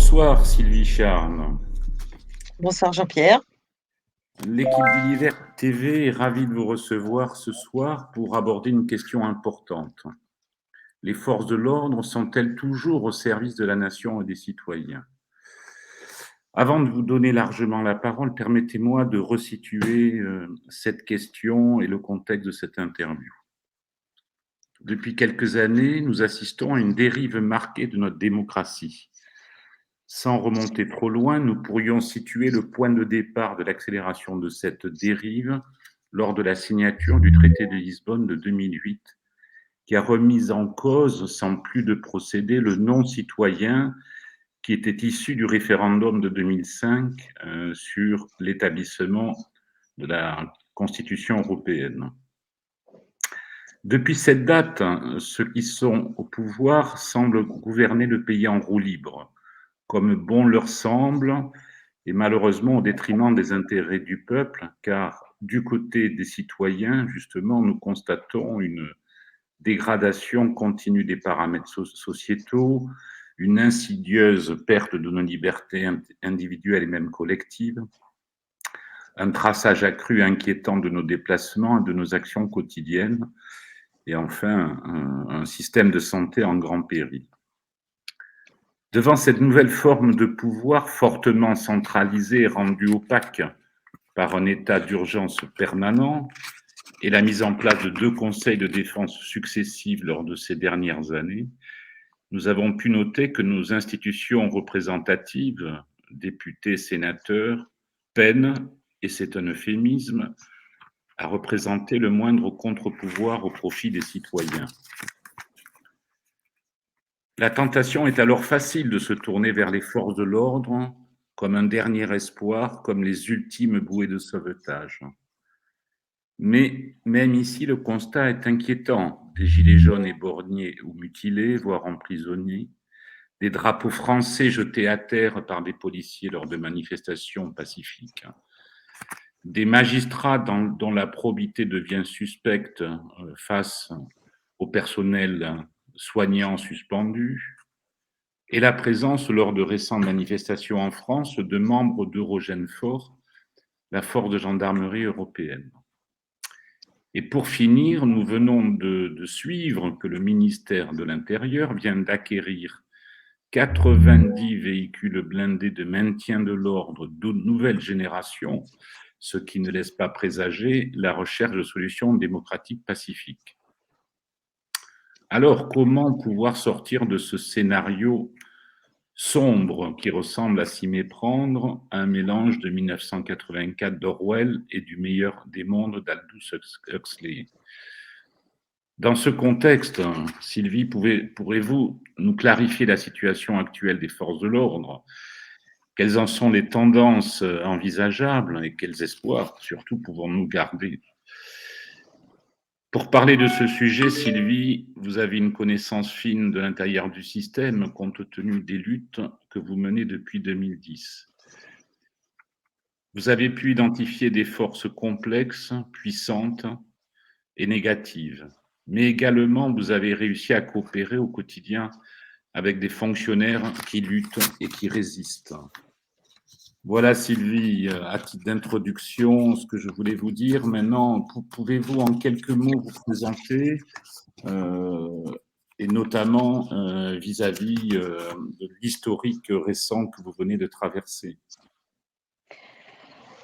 Bonsoir Sylvie Charles. Bonsoir Jean-Pierre. L'équipe d'Univers TV est ravie de vous recevoir ce soir pour aborder une question importante. Les forces de l'ordre sont-elles toujours au service de la nation et des citoyens? Avant de vous donner largement la parole, permettez-moi de resituer cette question et le contexte de cette interview. Depuis quelques années, nous assistons à une dérive marquée de notre démocratie. Sans remonter trop loin, nous pourrions situer le point de départ de l'accélération de cette dérive lors de la signature du traité de Lisbonne de 2008, qui a remis en cause, sans plus de procédé, le non-citoyen qui était issu du référendum de 2005 sur l'établissement de la Constitution européenne. Depuis cette date, ceux qui sont au pouvoir semblent gouverner le pays en roue libre, comme bon leur semble, et malheureusement au détriment des intérêts du peuple, car du côté des citoyens, justement, nous constatons une dégradation continue des paramètres sociétaux, une insidieuse perte de nos libertés individuelles et même collectives, un traçage accru et inquiétant de nos déplacements et de nos actions quotidiennes, et enfin un système de santé en grand péril. Devant cette nouvelle forme de pouvoir fortement centralisée et rendue opaque par un état d'urgence permanent et la mise en place de 2 conseils de défense successifs lors de ces dernières années, nous avons pu noter que nos institutions représentatives, députés, sénateurs, peinent, et c'est un euphémisme, à représenter le moindre contre-pouvoir au profit des citoyens. La tentation est alors facile de se tourner vers les forces de l'ordre comme un dernier espoir, comme les ultimes bouées de sauvetage. Mais même ici, le constat est inquiétant. Des gilets jaunes éborgnés ou mutilés, voire emprisonnés, des drapeaux français jetés à terre par des policiers lors de manifestations pacifiques, des magistrats dont la probité devient suspecte face au personnel soignant suspendu, et la présence lors de récentes manifestations en France de membres d'Eurogène-Fort, la force de gendarmerie européenne. Et pour finir, nous venons de suivre que le ministère de l'Intérieur vient d'acquérir 90 véhicules blindés de maintien de l'ordre de nouvelle génération, ce qui ne laisse pas présager la recherche de solutions démocratiques pacifiques. Alors, comment pouvoir sortir de ce scénario sombre qui ressemble à s'y méprendre à un mélange de 1984 d'Orwell et du meilleur des mondes d'Aldous Huxley? Dans ce contexte, Sylvie, pourrez-vous nous clarifier la situation actuelle des forces de l'ordre? Quelles en sont les tendances envisageables et quels espoirs, surtout, pouvons-nous garder? Pour parler de ce sujet, Sylvie, vous avez une connaissance fine de l'intérieur du système compte tenu des luttes que vous menez depuis 2010. Vous avez pu identifier des forces complexes, puissantes et négatives, mais également vous avez réussi à coopérer au quotidien avec des fonctionnaires qui luttent et qui résistent. Voilà Sylvie, à titre d'introduction, ce que je voulais vous dire. Maintenant, pouvez-vous en quelques mots vous présenter et notamment vis-à-vis de l'historique récent que vous venez de traverser?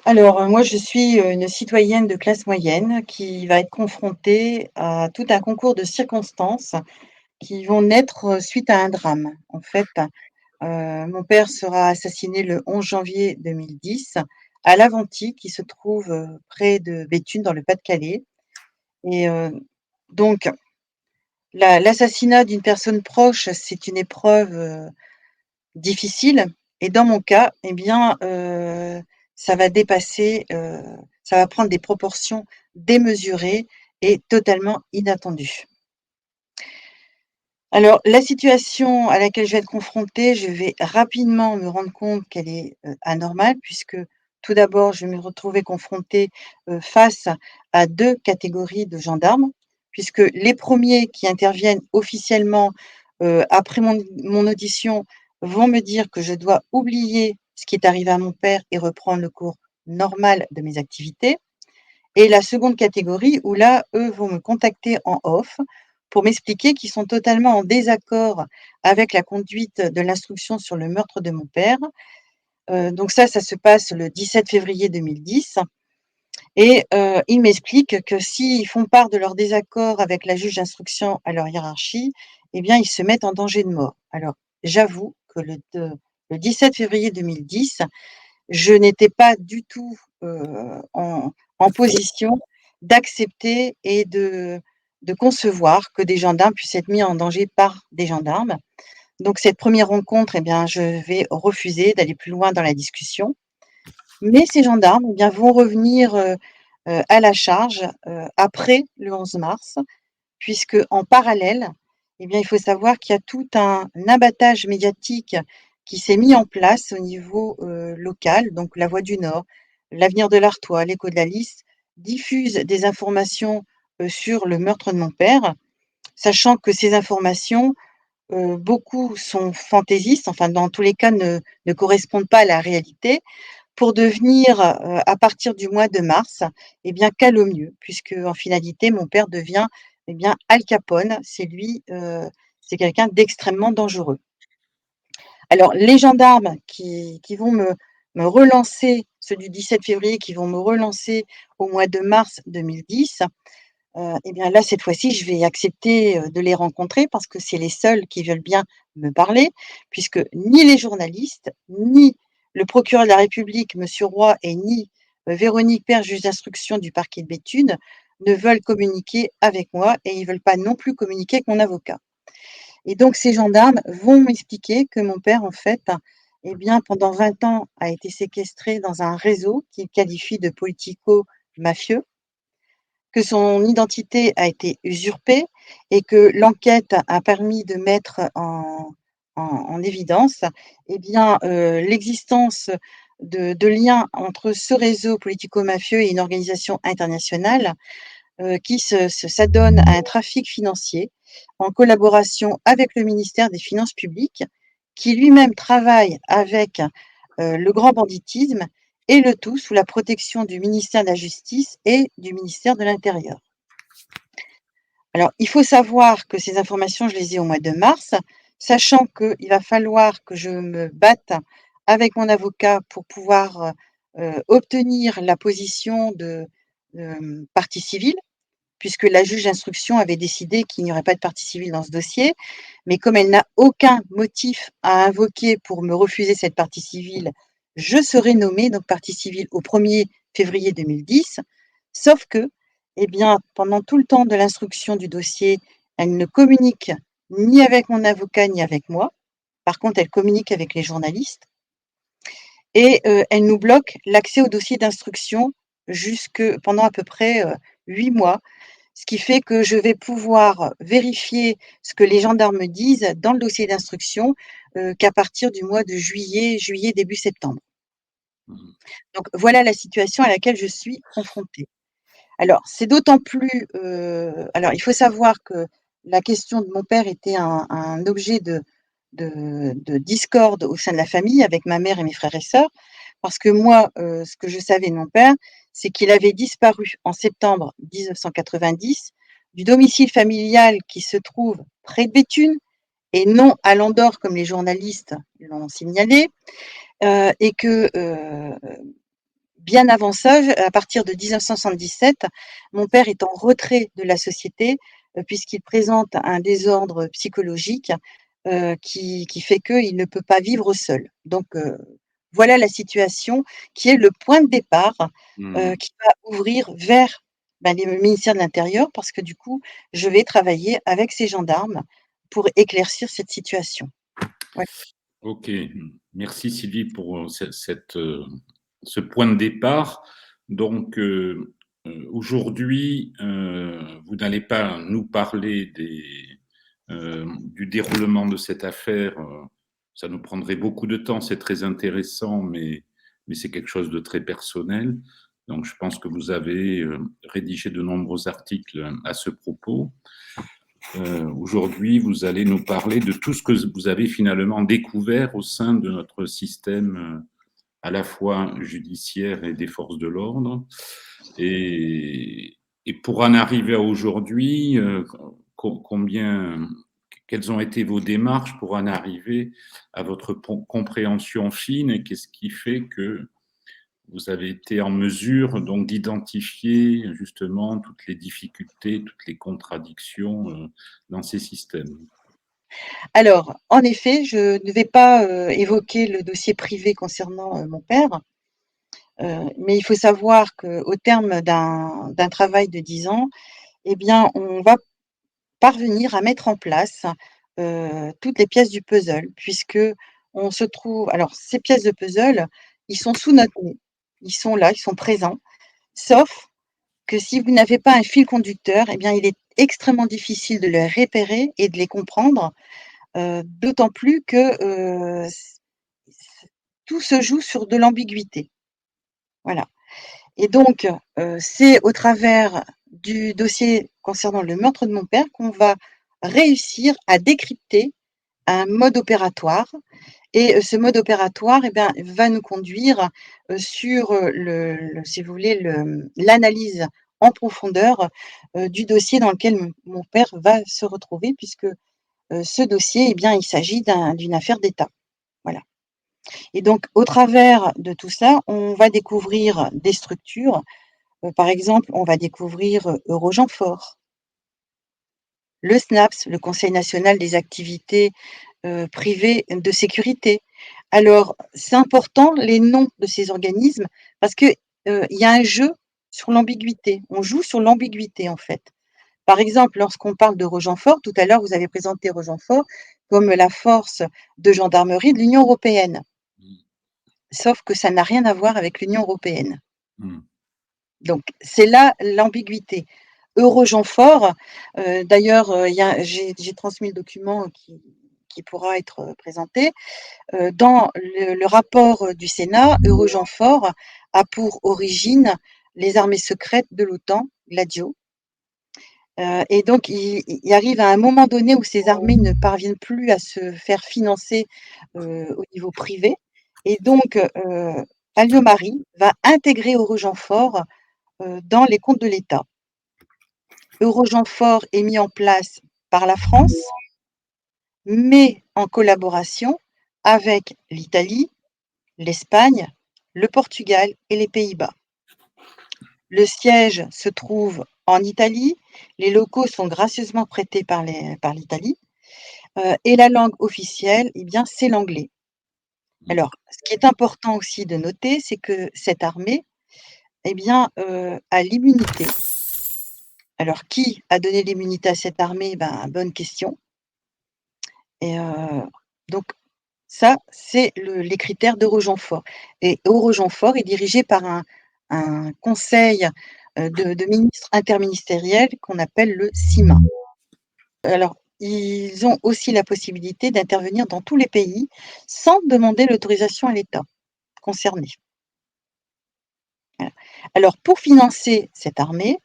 Alors, moi, je suis une citoyenne de classe moyenne qui va être confrontée à tout un concours de circonstances qui vont naître suite à un drame. En fait, mon père sera assassiné le 11 janvier 2010 à Laventie, qui se trouve près de Béthune, dans le Pas-de-Calais. Et donc, l'assassinat d'une personne proche, c'est une épreuve difficile. Et dans mon cas, eh bien, ça va dépasser, ça va prendre des proportions démesurées et totalement inattendues. Alors, la situation à laquelle je vais être confrontée, je vais rapidement me rendre compte qu'elle est, anormale puisque, tout d'abord, je vais me retrouver confrontée, face à 2 catégories de gendarmes, puisque les premiers qui interviennent officiellement, après mon audition, vont me dire que je dois oublier ce qui est arrivé à mon père et reprendre le cours normal de mes activités. Et la seconde catégorie où là, eux vont me contacter en off pour m'expliquer qu'ils sont totalement en désaccord avec la conduite de l'instruction sur le meurtre de mon père. Donc ça se passe le 17 février 2010 et ils m'expliquent que s'ils font part de leur désaccord avec la juge d'instruction à leur hiérarchie, eh bien, ils se mettent en danger de mort. Alors, j'avoue que le 17 février 2010, je n'étais pas du tout, en position d'accepter et de concevoir que des gendarmes puissent être mis en danger par des gendarmes. Donc cette première rencontre, eh bien, je vais refuser d'aller plus loin dans la discussion. Mais ces gendarmes, eh bien, vont revenir, à la charge, après le 11 mars, puisque en parallèle, eh bien, il faut savoir qu'il y a tout un abattage médiatique qui s'est mis en place au niveau, local. Donc La Voix du Nord, l'Avenir de l'Artois, l'Écho de la Lys diffusent des informations, sur le meurtre de mon père, sachant que ces informations, beaucoup sont fantaisistes, enfin dans tous les cas ne correspondent pas à la réalité, pour devenir, à partir du mois de mars, eh bien, calomnieux, puisque en finalité, mon père devient, eh bien, Al Capone. C'est lui, c'est quelqu'un d'extrêmement dangereux. Alors les gendarmes qui vont me relancer, ceux du 17 février qui vont me relancer au mois de mars 2010, et bien là, cette fois-ci, je vais accepter, de les rencontrer parce que c'est les seuls qui veulent bien me parler, puisque ni les journalistes, ni le procureur de la République, monsieur Roy, et ni, Véronique Père, juge d'instruction du parquet de Béthune, ne veulent communiquer avec moi et ils veulent pas non plus communiquer avec mon avocat. Et donc ces gendarmes vont m'expliquer que mon père, en fait, eh bien, pendant 20 ans, a été séquestré dans un réseau qu'ils qualifient de politico-mafieux, que son identité a été usurpée et que l'enquête a permis de mettre en évidence, eh bien, l'existence de liens entre ce réseau politico-mafieux et une organisation internationale, qui s'adonne à un trafic financier en collaboration avec le ministère des Finances publiques, qui lui-même travaille avec, le grand banditisme et le tout sous la protection du ministère de la Justice et du ministère de l'Intérieur. Alors, il faut savoir que ces informations, je les ai au mois de mars, sachant qu'il va falloir que je me batte avec mon avocat pour pouvoir, obtenir la position de, partie civile, puisque la juge d'instruction avait décidé qu'il n'y aurait pas de partie civile dans ce dossier. Mais comme elle n'a aucun motif à invoquer pour me refuser cette partie civile, je serai nommée donc partie civile au 1er février 2010. Sauf que, eh bien, pendant tout le temps de l'instruction du dossier, elle ne communique ni avec mon avocat ni avec moi. Par contre, elle communique avec les journalistes et elle nous bloque l'accès au dossier d'instruction jusque pendant à peu près 8 mois, ce qui fait que je vais pouvoir vérifier ce que les gendarmes me disent dans le dossier d'instruction, qu'à partir du mois de juillet, début septembre. Mmh. Donc voilà la situation à laquelle je suis confrontée. Alors c'est d'autant plus, alors il faut savoir que la question de mon père était un objet de discorde au sein de la famille avec ma mère et mes frères et sœurs, parce que moi, ce que je savais de mon père, c'est qu'il avait disparu en septembre 1990 du domicile familial qui se trouve près de Béthune et non à Landor comme les journalistes l'ont signalé, et que, bien avant ça, à partir de 1977, mon père est en retrait de la société, puisqu'il présente un désordre psychologique, qui fait qu'il ne peut pas vivre seul. Donc, voilà la situation qui est le point de départ, Mmh. qui va ouvrir vers, le ministère de l'Intérieur parce que du coup, je vais travailler avec ces gendarmes pour éclaircir cette situation. Ouais. OK. Merci Sylvie pour, ce point de départ. Donc, aujourd'hui, vous n'allez pas nous parler du déroulement de cette affaire, ça nous prendrait beaucoup de temps, c'est très intéressant, mais c'est quelque chose de très personnel. Donc je pense que vous avez, rédigé de nombreux articles à ce propos. Aujourd'hui, vous allez nous parler de tout ce que vous avez finalement découvert au sein de notre système à la fois judiciaire et des forces de l'ordre. Et, et pour en arriver à aujourd'hui, combien, quelles ont été vos démarches pour en arriver à votre compréhension fine et qu'est-ce qui fait que vous avez été en mesure donc d'identifier justement toutes les difficultés, toutes les contradictions dans ces systèmes. Alors, en effet, je ne vais pas, évoquer le dossier privé concernant, mon père, mais il faut savoir qu'au terme d'un travail de 10 ans, eh bien, on va parvenir à mettre en place, toutes les pièces du puzzle puisque on se trouve alors ces pièces de puzzle, ils sont sous notre nez. Ils sont là, ils sont présents, sauf que si vous n'avez pas un fil conducteur, eh bien, il est extrêmement difficile de les repérer et de les comprendre, d'autant plus que, tout se joue sur de l'ambiguïté. Voilà. Et donc, c'est au travers du dossier concernant le meurtre de mon père qu'on va réussir à décrypter un mode opératoire et ce mode opératoire, eh bien, va nous conduire, sur, le si vous voulez, l'analyse en profondeur, du dossier dans lequel mon père va se retrouver puisque, ce dossier, eh bien, il s'agit d'une affaire d'État. Voilà. Et donc au travers de tout ça, on va découvrir des structures. Par exemple, on va découvrir, Eurogenfort, le SNAPS, le Conseil national des activités, privées de sécurité. Alors, c'est important les noms de ces organismes parce que, il y a un jeu sur l'ambiguïté. On joue sur l'ambiguïté, en fait. Par exemple, lorsqu'on parle de Rogenfort, tout à l'heure, vous avez présenté Rogenfort comme la force de gendarmerie de l'Union européenne. Sauf que ça n'a rien à voir avec l'Union européenne. Mm. Donc c'est là l'ambiguïté. Eurogenfort, d'ailleurs, il y a j'ai transmis le document qui pourra être, présenté. Dans le rapport, du Sénat, Eurogenfort a pour origine les armées secrètes de l'OTAN, Gladio. Et donc il arrive à un moment donné où ces armées ne parviennent plus à se faire financer, au niveau privé et donc Alliot-Marie va intégrer Eurogenfort, dans les comptes de l'État. Eurogenfort est mis en place par la France, mais en collaboration avec l'Italie, l'Espagne, le Portugal et les Pays-Bas. Le siège se trouve en Italie, les locaux sont gracieusement prêtés par l'Italie, et la langue officielle, eh bien, c'est l'anglais. Alors, ce qui est important aussi de noter, c'est que cette armée, eh bien, a l'immunité. Alors, qui a donné l'immunité à cette armée? Ben, bonne question. Et donc ça, c'est les critères d'Eurogenfort. Et Eurogenfort est dirigé par un conseil, de ministres interministériels qu'on appelle le CIMA. Alors, ils ont aussi la possibilité d'intervenir dans tous les pays sans demander l'autorisation à l'État concerné. Voilà. Alors pour financer cette armée,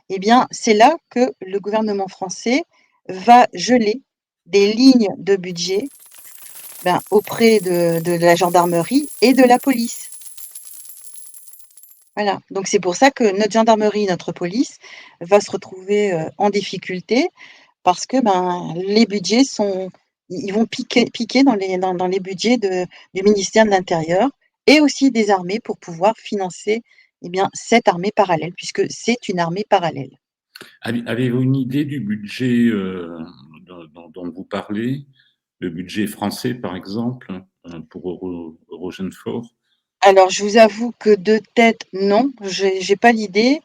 eh bien, c'est là que le gouvernement français va geler des lignes de budget, ben, auprès de la gendarmerie et de la police. Voilà, donc c'est pour ça que notre gendarmerie, notre police va se retrouver, en difficulté parce que, ben, les budgets sont ils vont piquer dans les budgets du ministère de l'Intérieur et aussi des armées pour pouvoir financer, eh bien, cette armée parallèle puisque c'est une armée parallèle. Avez-vous une idée du budget dont vous parlez, le budget français par exemple, pour Eurogenfort? Alors je vous avoue que de tête, non, j'ai pas l'idée,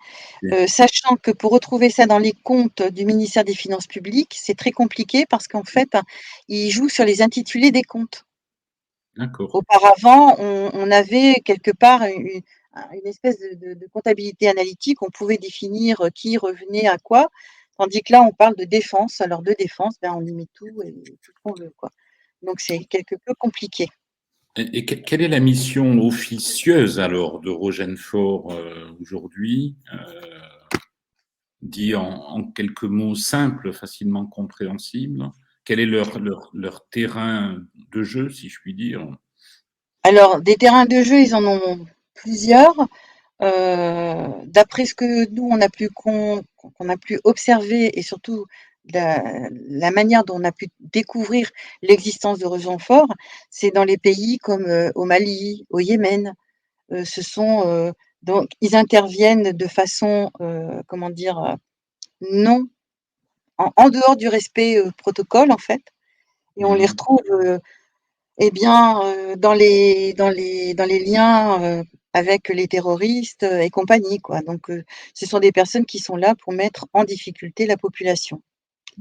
sachant que pour retrouver ça dans les comptes du ministère des Finances publiques, c'est très compliqué parce qu'en fait, ils jouent sur les intitulés des comptes. D'accord. Auparavant, on avait quelque part une espèce de comptabilité analytique. On pouvait définir, qui revenait à quoi, tandis que là, on parle de défense. Alors de défense, ben, on y met tout et tout ce qu'on veut, quoi. Donc c'est quelque peu compliqué. Et quelle est la mission officieuse alors de Rogenfort aujourd'hui? dit en quelques mots simples, facilement compréhensibles? Quel est leur terrain de jeu, si je puis dire? Alors, des terrains de jeu, ils en ont plusieurs. D'après ce que nous, qu'on a pu observer et surtout la manière dont on a pu découvrir l'existence de Rochefort, c'est dans les pays comme au Mali, au Yémen. Donc, ils interviennent de façon, comment dire, non, en dehors du respect protocole, en fait, et on les Mmh. retrouve eh bien, dans les liens, avec les terroristes, et compagnie, quoi. Donc, ce sont des personnes qui sont là pour mettre en difficulté la population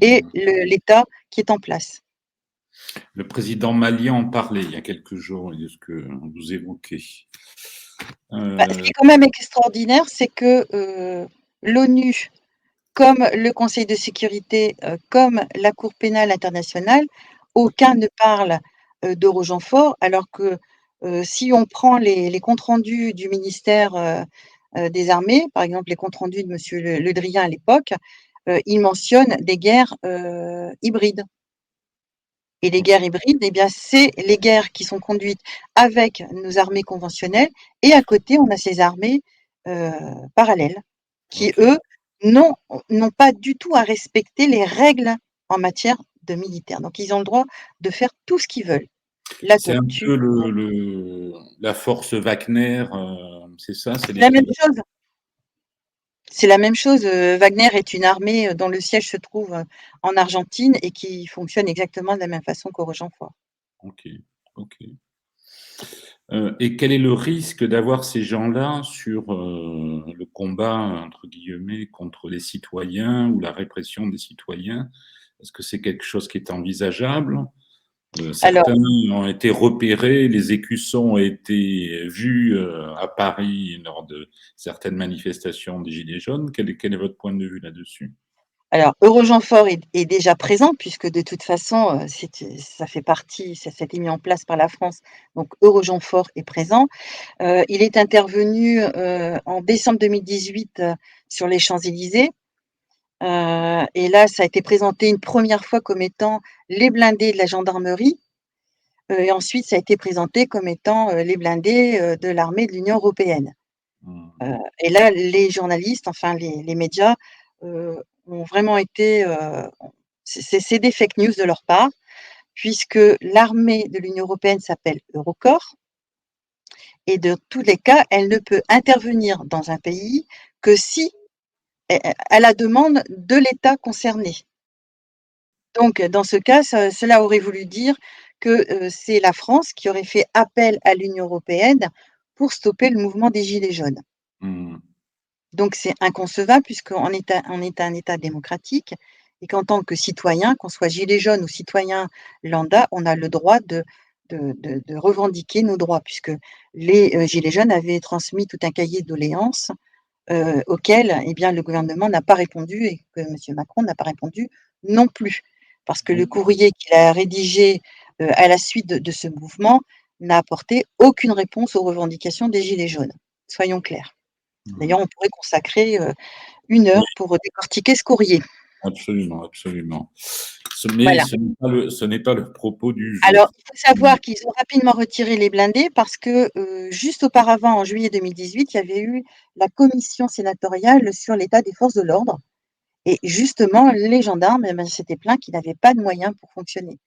et Mmh. l'État qui est en place. Le président malien en parlait il y a quelques jours de ce que vous évoquez. Bah, ce qui Heu, est quand même extraordinaire, c'est que, l'ONU, comme le Conseil de sécurité, comme la Cour pénale internationale, aucun ne parle, de Rochefort, alors que, si on prend les comptes rendus du ministère, des Armées, par exemple les comptes rendus de monsieur Le Drian à l'époque, il mentionne des guerres, hybrides, et les guerres hybrides, eh bien, c'est les guerres qui sont conduites avec nos armées conventionnelles, et à côté, on a ces armées, heu, parallèles qui, OK. eux, n'ont n'ont pas du tout à respecter les règles en matière de militaire. Donc ils ont le droit de faire tout ce qu'ils veulent. La C'est un torture, peu la force Wagner, c'est ça? C'est c'est la même l'équivalent? chose. C'est la même chose, Wagner est une armée, dont le siège se trouve, en Argentine et qui fonctionne exactement de la même façon qu'Orochefort. OK, OK. Et quel est le risque d'avoir ces gens-là sur, le combat, entre guillemets, contre les citoyens ou la répression des citoyens? Est-ce que c'est quelque chose qui est envisageable? Alors Certains ont été repérés, les écussons ont été vus, à Paris lors de certaines manifestations des gilets jaunes. Quel est votre point de vue là-dessus? Alors, Eurogenfort est déjà présent puisque de toute façon, ça fait partie, ça a été mis en place par la France, donc Eurogenfort est présent. Il est intervenu, en décembre 2018, sur les Champs-Élysées, et là, ça a été présenté une première fois comme étant les blindés de la gendarmerie, et ensuite ça a été présenté comme étant, les blindés, de l'armée de l'Union européenne. Mmh. Et là, les journalistes, enfin les médias, ont vraiment été, c'est des fake news de leur part, puisque l'armée de l'Union européenne s'appelle Eurocorps, et de tous les cas, elle ne peut intervenir dans un pays que si à la demande de l'État concerné. Donc dans ce cas, cela aurait voulu dire que, c'est la France qui aurait fait appel à l'Union européenne pour stopper le mouvement des gilets jaunes. Mmh. Donc c'est inconcevable puisqu'on est un État démocratique, et qu'en tant que citoyen, qu'on soit gilet jaune ou citoyen lambda, on a le droit de revendiquer nos droits, puisque les, gilets jaunes avaient transmis tout un cahier de doléances, auquel, eh bien, le gouvernement n'a pas répondu, et que monsieur Macron n'a pas répondu non plus. Parce que le D'accord. courrier qu'il a rédigé, à la suite de ce mouvement n'a apporté aucune réponse aux revendications des gilets jaunes, soyons clairs. Mmh. D'ailleurs, on pourrait consacrer, 1 Oui, heure pour décortiquer ce courrier. absolument, absolument. Voilà. Ce n'est pas le propos du Alors, jour. il faut Mmh. savoir qu'ils ont rapidement retiré les blindés parce que, juste auparavant, en juillet 2018, il y avait eu la commission sénatoriale sur l'état des forces de l'ordre, et justement, les gendarmes, eh ben, s'étaient plaints qu'ils n'avaient pas de moyens pour fonctionner.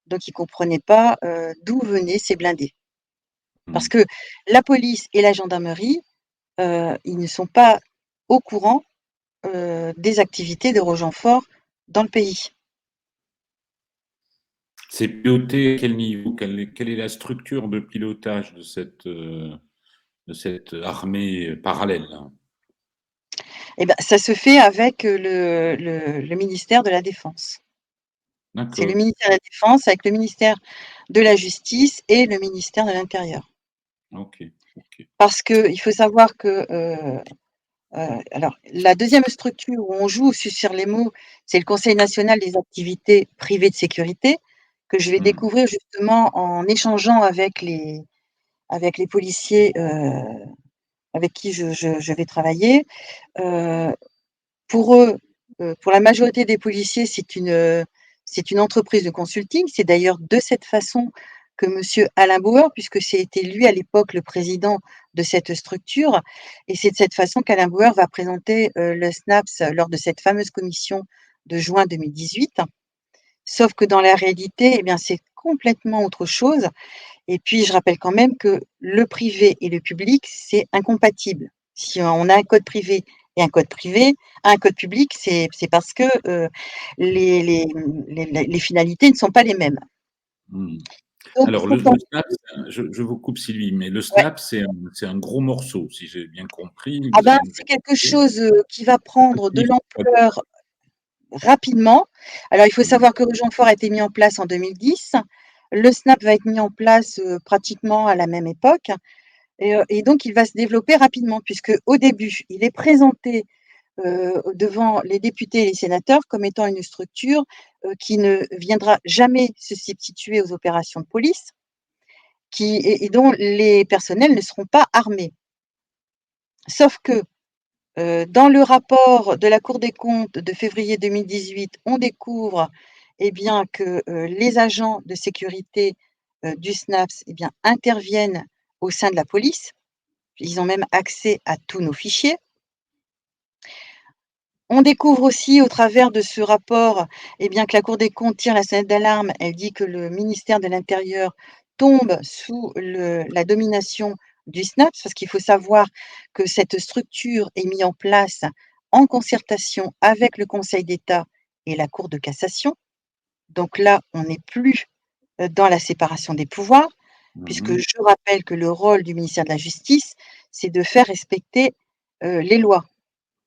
Donc ils comprenaient pas, d'où venaient ces blindés. Parce Mmh. que la police et la gendarmerie, ils ne sont pas au courant, des activités de Rochefort dans le pays. C'est piloté à quel niveau? Quelle est la structure de pilotage de cette armée parallèle? Et ben, ça se fait avec, le ministère de la Défense. C'est le D'accord, ministère de la Défense avec le ministère de la Justice et le ministère de l'Intérieur. OK, OK. Parce qu'il faut savoir que, alors la deuxième structure où on joue aussi sur les mots, c'est le Conseil national des activités privées de sécurité, que je vais Mmh. découvrir justement en échangeant avec les policiers, avec qui je vais travailler. Heu Pour eux, pour la majorité des policiers, c'est une entreprise de consulting. C'est d'ailleurs de cette façon que monsieur Alain Bauer, puisque c'était lui à l'époque le président de cette structure, et c'est de cette façon qu'Alain Bauer va présenter, le SNAPS lors de cette fameuse commission de juin 2018. Sauf que dans la réalité, eh bien, c'est complètement autre chose. Et puis, je rappelle quand même que le privé et le public, c'est incompatible. Si on a un code public, c'est parce que, les finalités ne sont pas les mêmes. Mmh. Donc Alors faut le pen SNAP, je vous coupe Sylvie, mais le Ouais. SNAP, c'est un gros morceau, si j'ai bien compris, Ah vous ben, allez nous c'est quelque expliquer. chose, qui va Ça prendre de signifie quoi? l'ampleur rapidement. Alors il faut Mmh. savoir que Fort a été mis en place en 2010. Le SNAP va être mis en place, pratiquement à la même époque. Et donc il va se développer rapidement puisque au début, il est présenté, devant les députés et les sénateurs comme étant une structure, qui ne viendra jamais se substituer aux opérations de police, et dont les personnels ne seront pas armés. Sauf que, dans le rapport de la Cour des comptes de février 2018, on découvre, eh bien, que, les agents de sécurité, du SNAPS, eh bien, interviennent au sein de la police. Ils ont même accès à tous nos fichiers. On découvre aussi au travers de ce rapport, eh bien, que la Cour des comptes tire la sonnette d'alarme. Elle dit que le ministère de l'Intérieur tombe sous la domination du SNAPS, parce qu'il faut savoir que cette structure est mise en place en concertation avec le Conseil d'État et la Cour de cassation. Donc là, on n'est plus, dans la séparation des pouvoirs, Mmh puisque mh. je rappelle que le rôle du ministère de la Justice, c'est de faire respecter, les lois.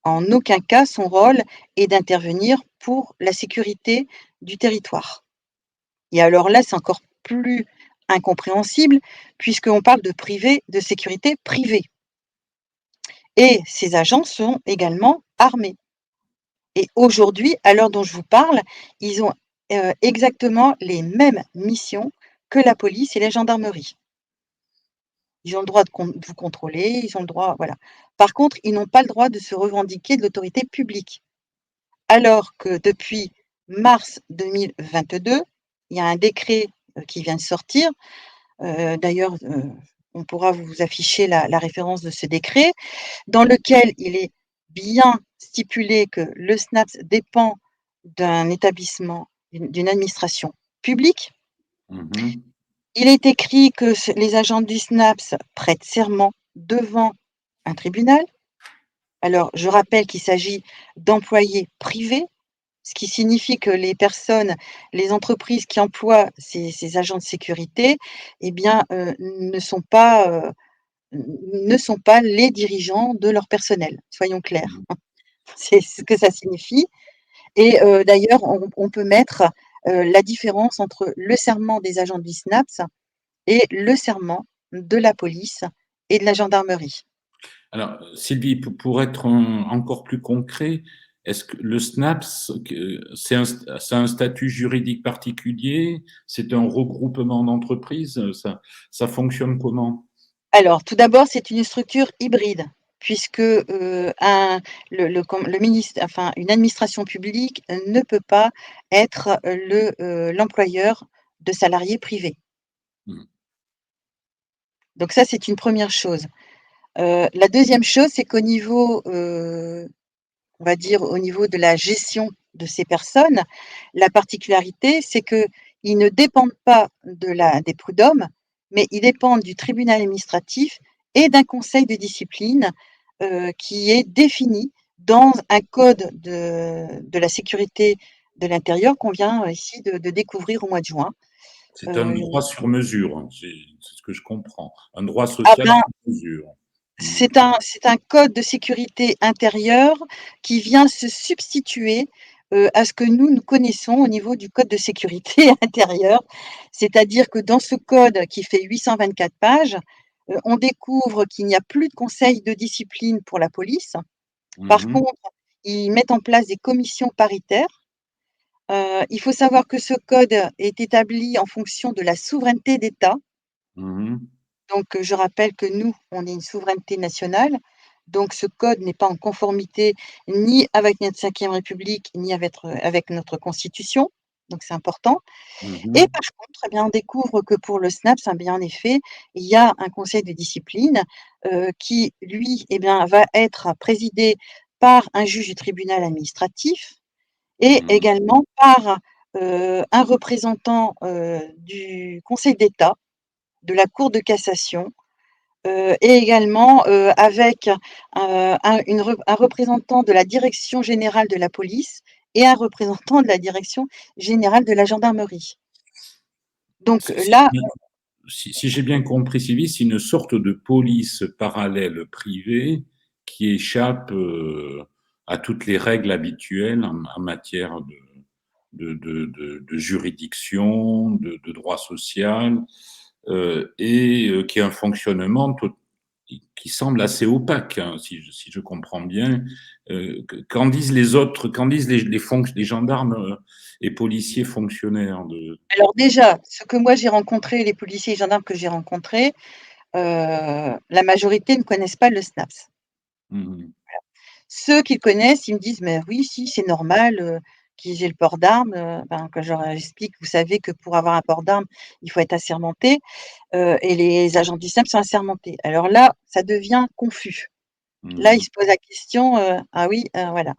En aucun cas, son rôle est d'intervenir pour la sécurité du territoire. Et alors là, c'est encore plus incompréhensible puisqu'on parle de sécurité privée, et ces agents sont également armés. Et aujourd'hui, à l'heure dont je vous parle, ils ont, exactement les mêmes missions que la police et la gendarmerie. Ils ont le droit de vous contrôler, ils ont le droit, voilà. Par contre, ils n'ont pas le droit de se revendiquer de l'autorité publique. Alors que depuis mars 2022, il y a un décret, qui vient de sortir, d'ailleurs, on pourra vous afficher la référence de ce décret, dans lequel il est bien stipulé que le SNAPS dépend d'un établissement, d'une administration publique. Mmh. Il est écrit que les agents du SNAPS prêtent serment devant un tribunal. Alors, je rappelle qu'il s'agit d'employés privés. Ce qui signifie que les entreprises qui emploient ces agents de sécurité, eh bien, ne sont pas les dirigeants de leur personnel, soyons clairs. Mmh. C'est ce que ça signifie, et d'ailleurs, on peut mettre, la différence entre le serment des agents du SNAPS et le serment de la police et de la gendarmerie. Alors, Sylvie, pour être encore plus concret, est-ce que le SNAPS, c'est un statut juridique particulier? C'est un regroupement d'entreprises? Ça fonctionne comment? Alors, tout d'abord, c'est une structure hybride puisque, un le ministre, enfin, une administration publique, ne peut pas être, l'employeur de salariés privés. Mmh. Donc ça, c'est une première chose. La deuxième chose, c'est qu'au niveau, on va dire au niveau de la gestion de ces personnes, la particularité, c'est qu'ils ne dépendent pas des prud'hommes, mais ils dépendent du tribunal administratif et d'un conseil de discipline, qui est défini dans un code de la sécurité de l'intérieur qu'on vient, ici de découvrir au mois de juin. C'est un Heu, droit sur mesure, hein, c'est ce que je comprends. Un droit ah social ben, sur mesure. Mmh. c'est un code de sécurité intérieure qui vient se substituer, à ce que nous connaissons au niveau du code de sécurité intérieure. C'est-à-dire que dans ce code qui fait 824 pages, on découvre qu'il n'y a plus de conseil de discipline pour la police. Par Mmh. contre, ils mettent en place des commissions paritaires. Il faut savoir que ce code est établi en fonction de la souveraineté d'État. Mmh. Donc, je rappelle que nous, on est une souveraineté nationale. Donc ce code n'est pas en conformité ni avec notre 5e République, ni avec notre Constitution, donc c'est important. Et Mhm. par contre, eh bien, on découvre que pour le SNAPS, eh bien, en effet, il y a un conseil de discipline, qui lui, eh bien, va être présidé par un juge du tribunal administratif et Mhm. également par, un représentant, du Conseil d'État, de la Cour de cassation, et également, avec, un représentant de la direction générale de la police et un représentant de la direction générale de la gendarmerie. Donc C'est là, bien. Si j'ai bien compris, Sylvie, c'est une sorte de police parallèle privée qui échappe à toutes les règles habituelles en matière de juridiction, de droit social, et qui a un fonctionnement qui semble assez opaque, hein, si je comprends bien. Qu'en disent les autres, qu'en disent les gendarmes et policiers fonctionnaires de... alors déjà, ce que moi j'ai rencontré, les policiers et gendarmes que j'ai rencontrés, la majorité ne connaissent pas le SNAPS. Mhm. Ceux qui le connaissent, ils me disent: «Mais oui, si, c'est normal, qu'ils aient le port d'armes», ben, quand je leur explique: «Vous savez que pour avoir un port d'armes, il faut être assermenté, et les agents du SNAPS sont assermentés». Alors là, ça devient confus. Là, ils Mhm. se posent la question, ah oui, voilà.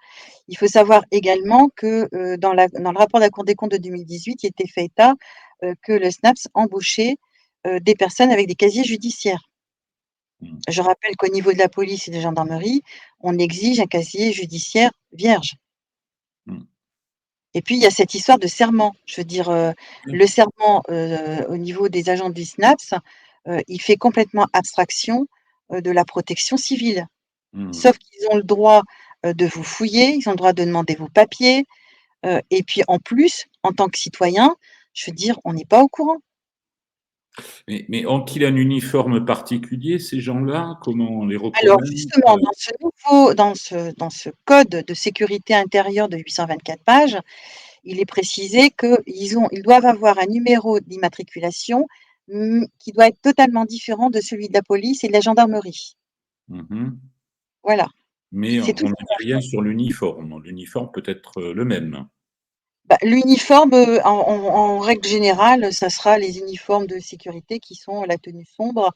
Il faut savoir également que, dans le rapport de la Cour des comptes de 2018, il était fait état, que le SNAPS embauchait, des personnes avec des casiers judiciaires. Mhm. Je rappelle qu'au niveau de la police et de la gendarmerie, on exige un casier judiciaire vierge. Mhm. Et puis il y a cette histoire de serment. Je veux dire, le serment, au niveau des agents du SNAPS, il fait complètement abstraction, de la protection civile. Mhm. Sauf qu'ils ont le droit, de vous fouiller, ils ont le droit de demander vos papiers, et puis en plus, en tant que citoyen, je veux dire, on n'est pas au courant. Mais ont-ils un uniforme particulier, ces gens-là? Comment on les Alors reconnaît? justement, dans ce code de sécurité intérieure de 824 pages, il est précisé qu'ils doivent avoir un numéro d'immatriculation, qui doit être totalement différent de celui de la police et de la gendarmerie. Mhm. Voilà, Mais c'est tout. on ne dit rien sur l'uniforme. L'uniforme peut être le même. Bah, l'uniforme, en règle générale, ça sera les uniformes de sécurité qui sont la tenue sombre,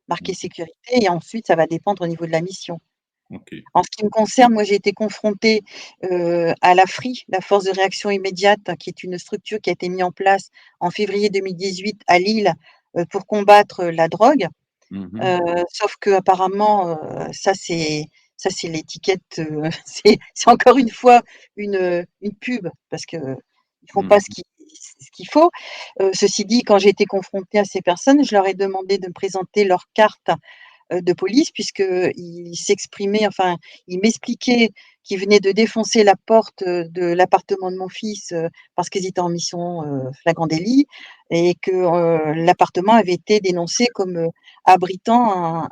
marquée Mhm. sécurité et ensuite ça va dépendre au niveau de la mission. Ok. En ce qui me concerne, moi j'ai été confrontée, à la FRI, la force de réaction immédiate, qui est une structure qui a été mise en place en février 2018 à Lille, pour combattre la drogue. Mhm. Sauf qu'apparemment, ça c'est l'étiquette, c'est encore une fois une pub parce qu'ils font pas Mhm. ce qu'il faut. Ceci dit, quand j'ai été confrontée à ces personnes, je leur ai demandé de me présenter leur carte, de police puisqu'ils s'exprimaient, enfin, ils m'expliquaient qu'ils venaient de défoncer la porte, de l'appartement de mon fils, parce qu'ils étaient en mission, flagrant délit et que, l'appartement avait été dénoncé comme, abritant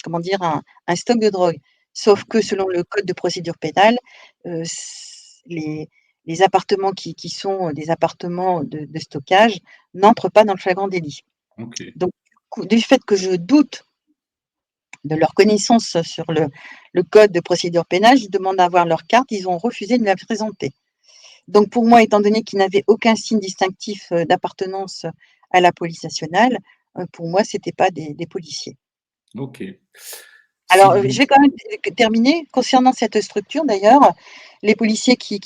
comment dire? Un stock de drogue. Sauf que selon le code de procédure pénale, s les appartements qui sont des appartements de stockage n'entrent pas dans le flagrant délit. Ok. Donc du fait que je doute de leur connaissance sur le code de procédure pénale, je demande à avoir leur carte, ils ont refusé de me la présenter. Donc pour moi, étant donné qu'ils n'avaient aucun signe distinctif, d'appartenance à la police nationale, pour moi, c'était pas des policiers. Ok. Alors, je Sylvie. vais quand même terminer. Concernant cette structure d'ailleurs, les policiers qui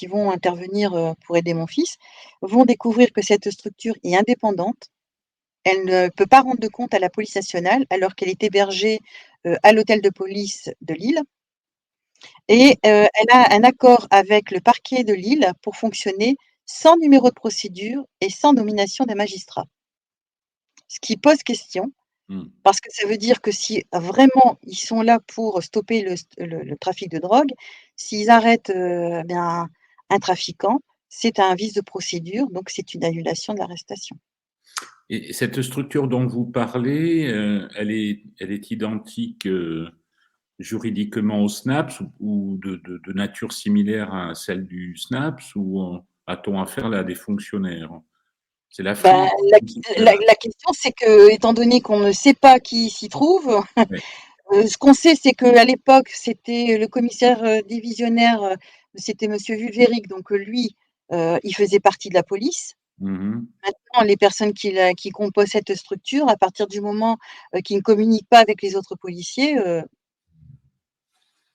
vont intervenir, pour aider mon fils, vont découvrir que cette structure est indépendante. Elle ne peut pas rendre de compte à la police nationale alors qu'elle est hébergée, à l'hôtel de police de Lille et elle a un accord avec le parquet de Lille pour fonctionner sans numéro de procédure et sans nomination des magistrats. Ce qui pose question, Mhm. parce que ça veut dire que si vraiment ils sont là pour stopper le trafic de drogue, s'ils arrêtent, bien un trafiquant, c'est un vice de procédure, donc c'est une annulation de l'arrestation. Et cette structure dont vous parlez, elle est identique juridiquement au SNAPS ou de nature similaire à celle du SNAPS ou a-t-on affaire là à des fonctionnaires? C'est la Ben, FRI. la question, c'est que, étant donné qu'on ne sait pas qui s'y trouve, Ouais. Ce qu'on sait, c'est qu'à l'époque, c'était le commissaire, divisionnaire, c'était monsieur Vulvéric, donc lui, il faisait partie de la police. Mmh. Maintenant, les personnes qui composent cette structure, à partir du moment, qu'ils ne communiquent pas avec les autres policiers,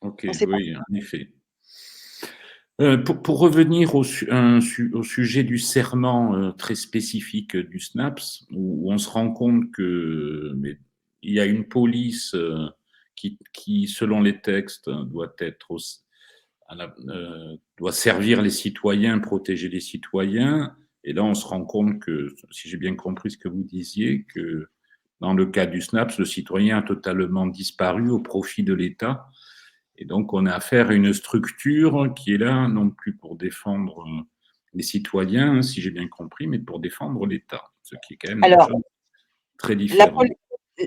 OK, on ne sait pas. oui, en effet. Pour revenir au sujet du serment, très spécifique du SNAPS, où on se rend compte que mais il y a une police, qui selon les textes, doit être doit servir les citoyens, protéger les citoyens. Et là, on se rend compte que, si j'ai bien compris ce que vous disiez, que dans le cas du SNAPS, le citoyen a totalement disparu au profit de l'État. Et donc, on a affaire à une structure qui est là non plus pour défendre les citoyens, si j'ai bien compris, mais pour défendre l'État, ce qui est quand même deux Alors, choses très la différentes. prol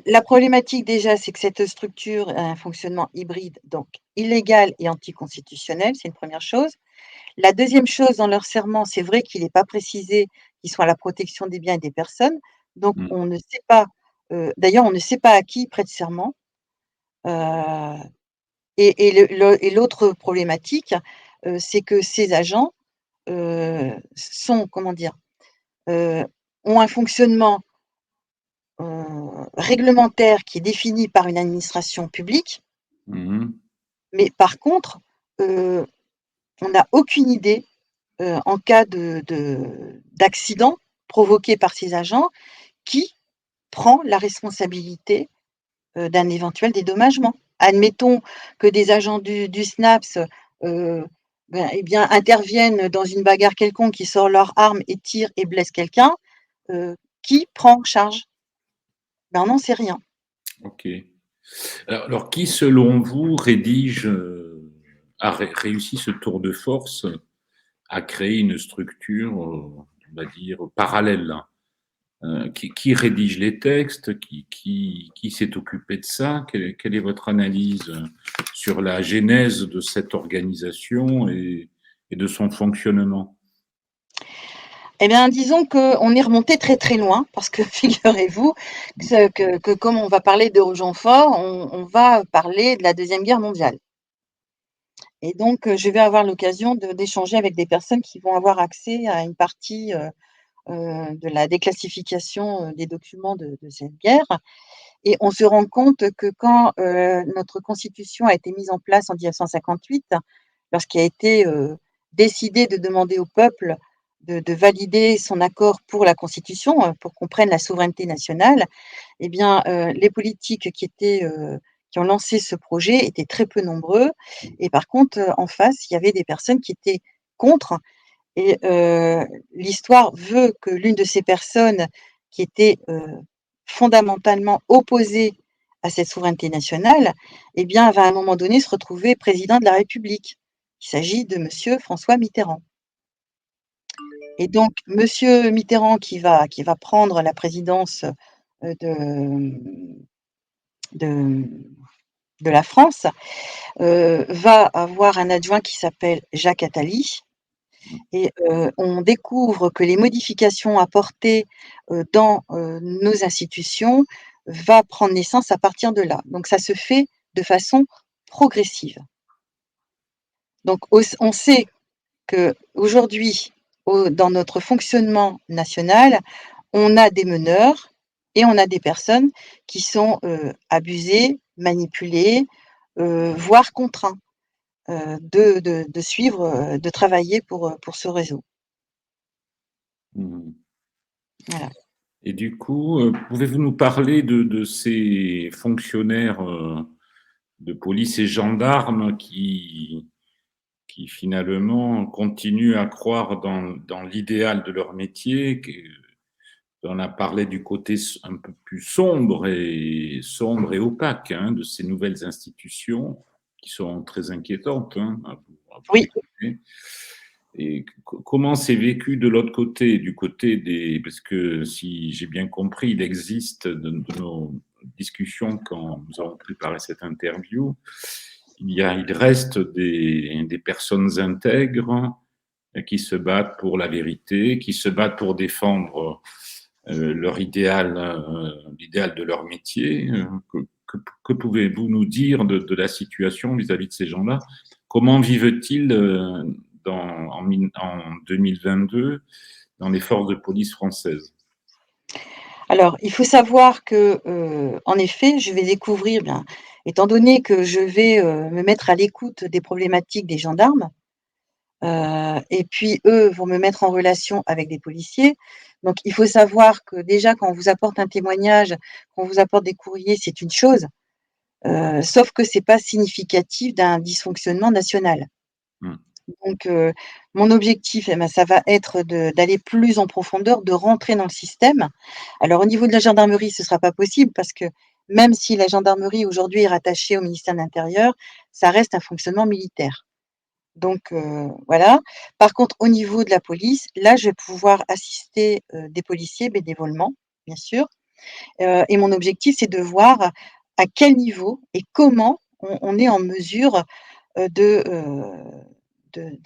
la problématique déjà, c'est que cette structure a un fonctionnement hybride, donc illégal et anticonstitutionnel, c'est une première chose. La deuxième chose, dans leur serment, c'est vrai qu'il n'est pas précisé qu'ils sont à la protection des biens et des personnes, donc Mm. on ne sait pas, d'ailleurs, on ne sait pas à qui ils prêtent serment, heu et l'autre problématique, c'est que ces agents, sont, comment dire? Heu, ont un fonctionnement, réglementaire qui est défini par une administration publique, Mhm. mais par contre, heu, on n'a aucune idée, en cas d'accident provoqué par ces agents, qui prend la responsabilité, d'un éventuel dédommagement? Admettons que des agents du SNAPS, heu, eh bien, interviennent dans une bagarre quelconque, qui sortent leurs armes et tirent et blessent quelqu'un, qui prend en charge? Ben, on n'en sait rien. Ok. Alors, qui, selon vous, a réussi ce tour de force à créer une structure, on va dire, parallèle? Qui rédige les textes? Qui s'est occupé de ça? Quelle est votre analyse sur la genèse de cette organisation et de son fonctionnement? Eh bien, disons qu'on est remonté très, très loin parce que figurez-vous que comme on va parler de Rochefort, on va parler de la Deuxième Guerre mondiale. Et donc, je vais avoir l'occasion d'échanger avec des personnes qui vont avoir accès à une partie, de la déclassification, des documents de cette guerre, et on se rend compte que quand, notre constitution a été mise en place en 1958, lorsqu'il a été, décidé de demander au peuple de valider son accord pour la constitution, pour qu'on prenne la souveraineté nationale, eh bien, les politiques qui ont lancé ce projet étaient très peu nombreux, et par contre, en face, il y avait des personnes qui étaient contre, et l'histoire veut que l'une de ces personnes qui était, fondamentalement opposée à cette souveraineté nationale, eh bien, va à un moment donné se retrouver président de la République. Il s'agit de monsieur François Mitterrand, et donc monsieur Mitterrand qui va prendre la présidence, de de de la France, va avoir un adjoint qui s'appelle Jacques Attali. Et on découvre que les modifications apportées, dans, nos institutions va prendre naissance à partir de là. Donc ça se fait de façon progressive. Donc on sait qu'aujourd'hui, dans notre fonctionnement national, on a des meneurs et on a des personnes qui sont, abusées, manipulées, voire contraints, de suivre, de travailler pour ce réseau. Mhm. Voilà. Et du coup, pouvez-vous nous parler de ces fonctionnaires de police et gendarmes qui finalement continuent à croire dans l'idéal de leur métier? On a parlé du côté un peu plus sombre et opaque, hein, de ces nouvelles institutions qui sont très inquiétantes, hein, à vous Oui. écouter. Et comment c'est vécu de l'autre côté, du côté des... Parce que si j'ai bien compris, il existe de nos discussions quand nous avons préparé cette interview, il reste des personnes intègres qui se battent pour la vérité, qui se battent pour défendre leur idéal, l'idéal de leur métier. que pouvez-vous nous dire de la situation vis-à-vis de ces gens-là? Comment vivent-ils en 2022 dans les forces de police françaises? Alors, il faut savoir que, en effet, je vais découvrir, bien, étant donné que je vais, me mettre à l'écoute des problématiques des gendarmes, et puis eux vont me mettre en relation avec des policiers. Donc il faut savoir que déjà quand on vous apporte un témoignage, qu'on vous apporte des courriers, c'est une chose, sauf que c'est pas significatif d'un dysfonctionnement national. Mmh. Donc mon objectif, eh ben, ça va être d'aller plus en profondeur, de rentrer dans le système. Alors au niveau de la gendarmerie, ce sera pas possible parce que même si la gendarmerie aujourd'hui est rattachée au ministère de l'Intérieur, ça reste un fonctionnement militaire. Donc voilà. Par contre, au niveau de la police, là, je vais pouvoir assister, des policiers bénévolement, bien sûr, et mon objectif, c'est de voir à quel niveau et comment on est en mesure,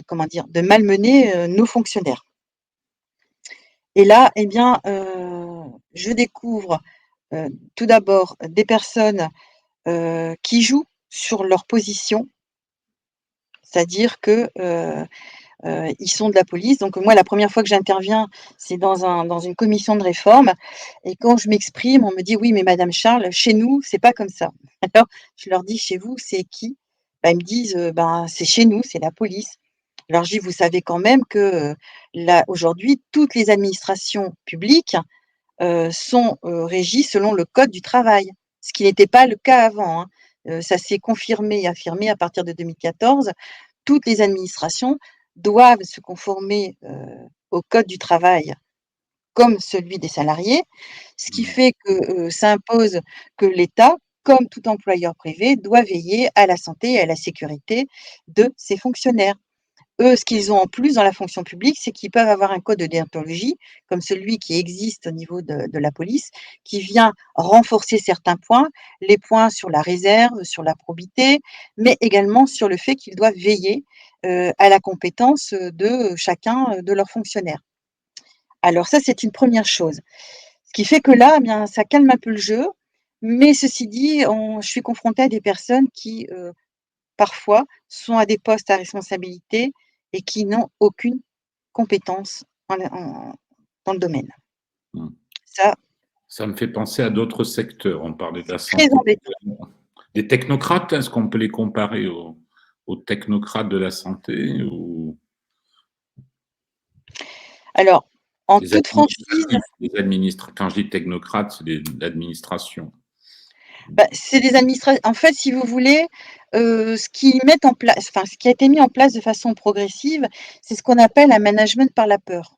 comment dire? De malmener, nos fonctionnaires. Et là, eh bien, je découvre, tout d'abord des personnes, qui jouent sur leur position, c'est-à-dire que, ils sont de la police. Donc moi, la première fois que j'interviens, c'est dans une commission de réforme et quand je m'exprime, on me dit: «Oui, mais madame Charles, chez nous, c'est pas comme ça». Alors je leur dis: «Chez vous, c'est qui?» Bah, ils me disent: «Ben, c'est chez nous, c'est la police». Alors je dis: «Vous savez quand même que, là, aujourd'hui, toutes les administrations publiques, sont, régies selon le code du travail», ce qui n'était pas le cas avant, hein. Ça s'est confirmé et affirmé à partir de 2014. Toutes les administrations doivent se conformer, au code du travail comme celui des salariés, ce qui Mmh. fait que, ça impose que l'État, comme tout employeur privé, doit veiller à la santé et à la sécurité de ses fonctionnaires. Eux, ce qu'ils ont en plus dans la fonction publique, c'est qu'ils peuvent avoir un code de déontologie, comme celui qui existe au niveau de la police, qui vient renforcer certains points, les points sur la réserve, sur la probité, mais également sur le fait qu'ils doivent veiller, à la compétence, de chacun, de leurs fonctionnaires. Alors ça, c'est une première chose. Ce qui fait que là, eh bien, ça calme un peu le jeu, mais ceci dit, je suis confrontée à des personnes qui, parfois, sont à des postes à responsabilité et qui n'ont aucune compétence dans le domaine. Mmh. Ça, Ça me fait penser à d'autres secteurs. On parlait de la très santé. embêtant. Des technocrates, est-ce qu'on peut les comparer aux technocrates de la santé ou Alors, en des toute franchise, administratifs? Quand je dis technocrates, c'est l'administration. bah, c'est des en fait, si vous voulez, ce qu'ils mettent en place, enfin, ce qui a été mis en place de façon progressive, c'est ce qu'on appelle un management par la peur.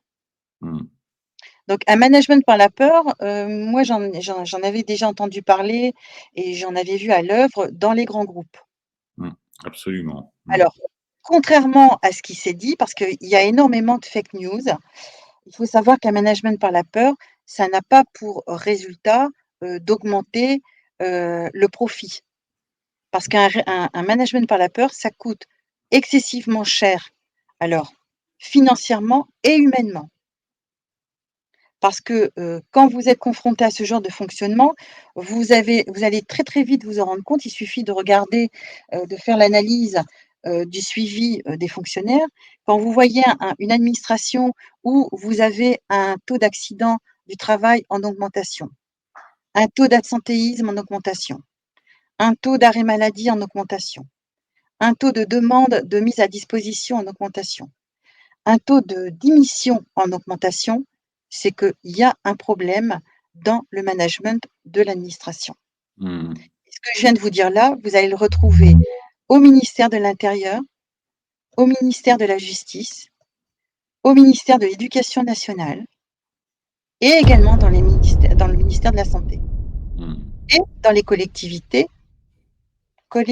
Mmh. Donc un management par la peur, moi j'en avais déjà entendu parler et j'en avais vu à l'œuvre dans les grands groupes. Mmh. Absolument. Mmh. Alors, contrairement à ce qui s'est dit, parce qu'il y a énormément de fake news, il faut savoir qu'un management par la peur, ça n'a pas pour résultat, d'augmenter, le profit. Parce qu'un management par la peur, ça coûte excessivement cher, alors financièrement et humainement. Parce que, quand vous êtes confronté à ce genre de fonctionnement, vous allez très, très vite vous en rendre compte. Il suffit de regarder, de faire l'analyse, du suivi, des fonctionnaires. Quand vous voyez une administration où vous avez un taux d'accident du travail en augmentation, un taux d'absentéisme en augmentation, un taux d'arrêt maladie en augmentation, un taux de demande de mise à disposition en augmentation, un taux de démission en augmentation, c'est qu'il y a un problème dans le management de l'administration. Mmh. Ce que je viens de vous dire là, vous allez le retrouver au ministère de l'Intérieur, au ministère de la Justice, au ministère de l'Éducation nationale et également dans le ministère de la Santé Mmh. et dans les collectivités, dans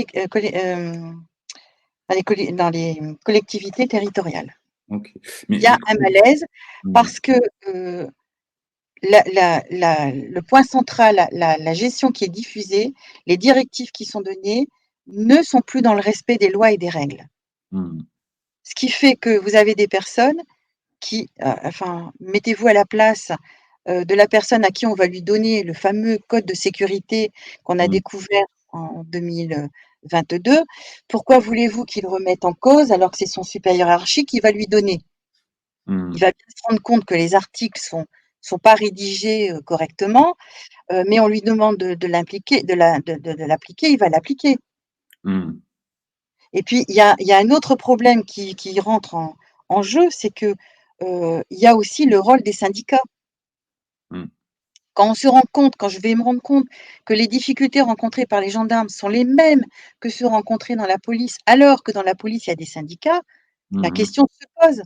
les collectivités territoriales. OK. Il y a un malaise Mmh. parce que, le point central, la gestion qui est diffusée, les directives qui sont données ne sont plus dans le respect des lois et des règles. Mmh. Ce qui fait que vous avez des personnes qui, enfin, mettez-vous à la place, de la personne à qui on va lui donner le fameux code de sécurité qu'on a Mmh. découvert en 2022, pourquoi voulez-vous qu'il remette en cause alors que c'est son supérieur hiérarchique qui va lui donner? Il Mmh. va bien se rendre compte que les articles sont pas rédigés, correctement, mais on lui demande de l'impliquer de l'appliquer, il va l'appliquer. Mmh. Et puis il y a un autre problème qui rentre en jeu, c'est que, il y a aussi le rôle des syndicats. Mmh. Quand je vais me rendre compte que les difficultés rencontrées par les gendarmes sont les mêmes que ceux rencontrés dans la police, alors que dans la police, il y a des syndicats, la Mmh mh. question se pose.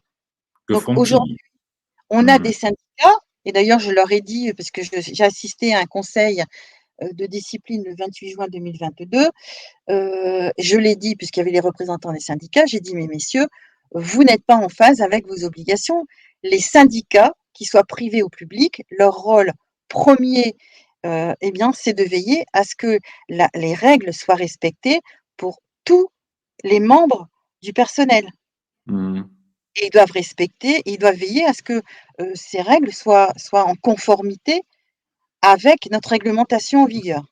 Que Donc aujourd'hui, font-ils? on a Mmh. des syndicats et d'ailleurs je leur ai dit, parce que j'ai assisté à un conseil, de discipline le 28 juin 2022, je l'ai dit puisqu'il y avait les représentants des syndicats, j'ai dit: «Mais messieurs, vous n'êtes pas en phase avec vos obligations. Les syndicats, qu'ils soient privés ou publics, leur rôle premier, eh bien, c'est de veiller à ce que la les règles soient respectées pour tous les membres du personnel Mmh. et ils doivent veiller à ce que, ces règles soient en conformité avec notre réglementation en vigueur».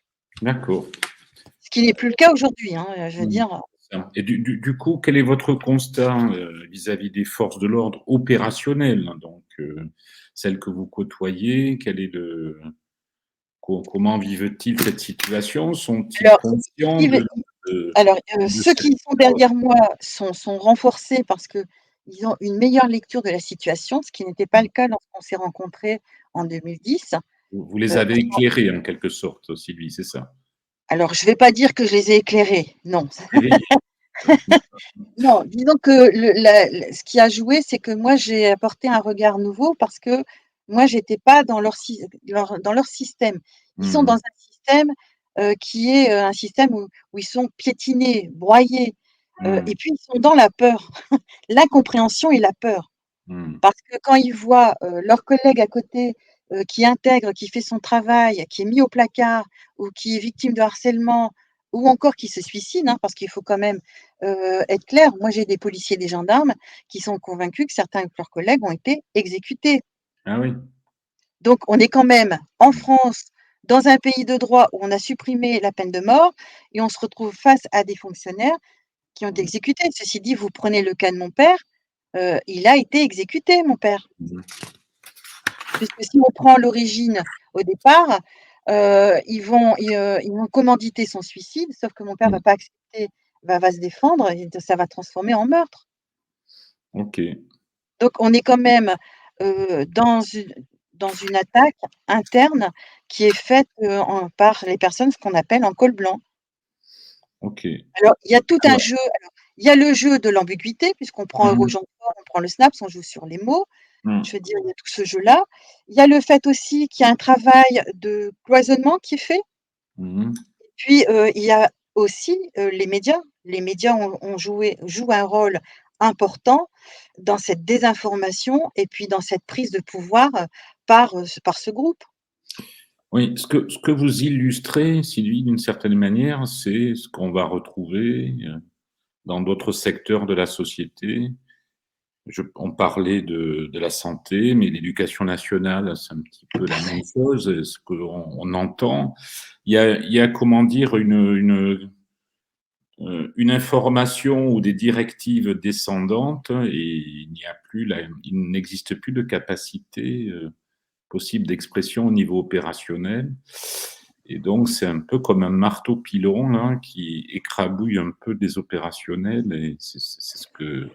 D'accord. Ce qui n'est plus le cas aujourd'hui, hein, je veux Mmh. dire. Ça et du coup, quel est votre constat, vis-à-vis des forces de l'ordre opérationnelles, hein, donc celles que vous côtoyez? Quel est le comment vivent-ils cette situation? Sont-ils Alors, conscients ils de Alors, de ceux cette qui sont derrière moi sont renforcés parce qu'ils ont une meilleure lecture de la situation, ce qui n'était pas le cas lorsqu'on s'est rencontrés en 2010. vous les Heu, avez éclairés en quelque sorte, Sylvie, c'est ça? alors je vais pas dire que je les ai éclairés, non. Éveillés. Non, disons que ce qui a joué, c'est que moi j'ai apporté un regard nouveau parce que moi j'étais pas dans leur système. Ils sont Mmh dans mh. un système, qui est, un système où ils sont piétinés, broyés, Mmh. et puis ils sont dans la peur, l'incompréhension et la peur. Mmh. Parce que quand ils voient, leur collègue à côté, qui intègre, qui fait son travail, qui est mis au placard ou qui est victime de harcèlement ou encore qui se suicide, hein, parce qu'il faut quand même, être clair. Moi, j'ai des policiers, des gendarmes qui sont convaincus que certains de leurs collègues ont été exécutés. Ah oui. Donc on est quand même en France, dans un pays de droit où on a supprimé la peine de mort et on se retrouve face à des fonctionnaires qui ont été Mmh. exécutés. Ceci dit, vous prenez le cas de mon père, il a été exécuté, mon père. Mmh. Puisque si on prend l'origine au départ, ils vont commanditer son suicide, sauf que mon père va Mmh. pas accepter, va se défendre et ça va transformer en meurtre. OK. Donc on est quand même, dans une attaque interne qui est faite, par les personnes, ce qu'on appelle en col blanc. OK. Alors il y a tout un Alors jeu, il y a le jeu de l'ambiguïté puisqu'on prend mmh mh. Eurogenre, on prend le Snaps, on joue sur les mots. Mmh. Je veux dire, il y a tout ce jeu-là. Il y a le fait aussi qu'il y a un travail de cloisonnement qui est fait. Mmh mh. Puis, il y a aussi, les médias. Les médias jouent un rôle important dans cette désinformation et puis dans cette prise de pouvoir, par ce groupe. Oui, ce que vous illustrez, Sylvie, d'une certaine manière, c'est ce qu'on va retrouver, dans d'autres secteurs de la société. On parlait de la santé, mais l'éducation nationale, c'est un petit peu la même chose, ce qu'on entend. Il y a comment dire? Une information ou des directives descendantes et il n'existe plus de capacité, possible d'expression au niveau opérationnel et donc c'est un peu comme un marteau pilon là qui écrabouille un peu des opérationnels et ce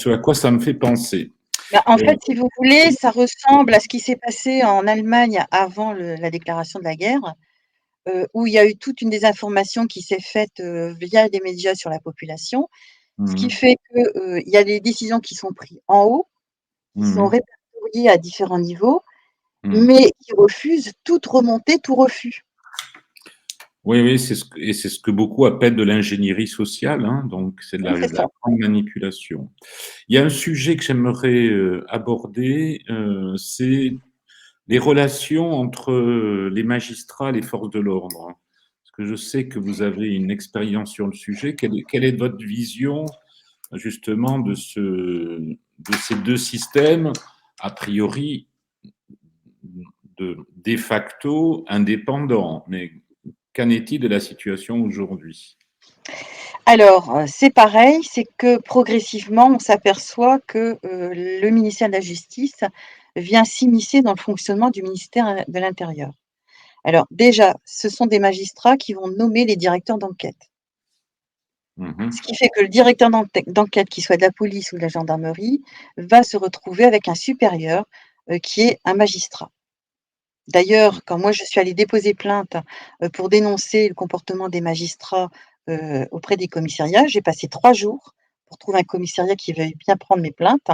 à quoi ça me fait penser. Bah, en Heu, fait, si vous voulez, ça ressemble à ce qui s'est passé en Allemagne avant la déclaration de la guerre, où il y a eu toute une désinformation qui s'est faite, via les médias sur la population. Ce qui mmh fait que, il y a des décisions qui sont prises en haut, qui sont mmh répertoriées à différents niveaux, mmh. mais qui refusent toute remontée, tout refus. Oui, oui, c'est ce que beaucoup appellent de l'ingénierie sociale, hein, donc c'est Oui, c'est de la ça. grande manipulation. Il y a un sujet que j'aimerais, aborder, c'est les relations entre, les magistrats, les forces de l'ordre, hein. Parce que je sais que vous avez une expérience sur le sujet. Quelle est votre vision, justement, de ces 2 systèmes, a priori de facto indépendants. Mais qu'en est-il de la situation aujourd'hui? Alors, c'est pareil, c'est que progressivement, on s'aperçoit que, le ministère de la Justice vient s'immiscer dans le fonctionnement du ministère, de l'Intérieur. Alors déjà, ce sont des magistrats qui vont nommer les directeurs d'enquête. Ce Mhm, qui fait que le directeur d'enquête, qu'il soit de la police ou de la gendarmerie, va se retrouver avec un supérieur, qui est un magistrat. D'ailleurs, quand moi je suis allée déposer plainte, pour dénoncer le comportement des magistrats, auprès des commissariats, j'ai passé 3 jours pour trouver un commissariat qui veuille bien prendre mes plaintes.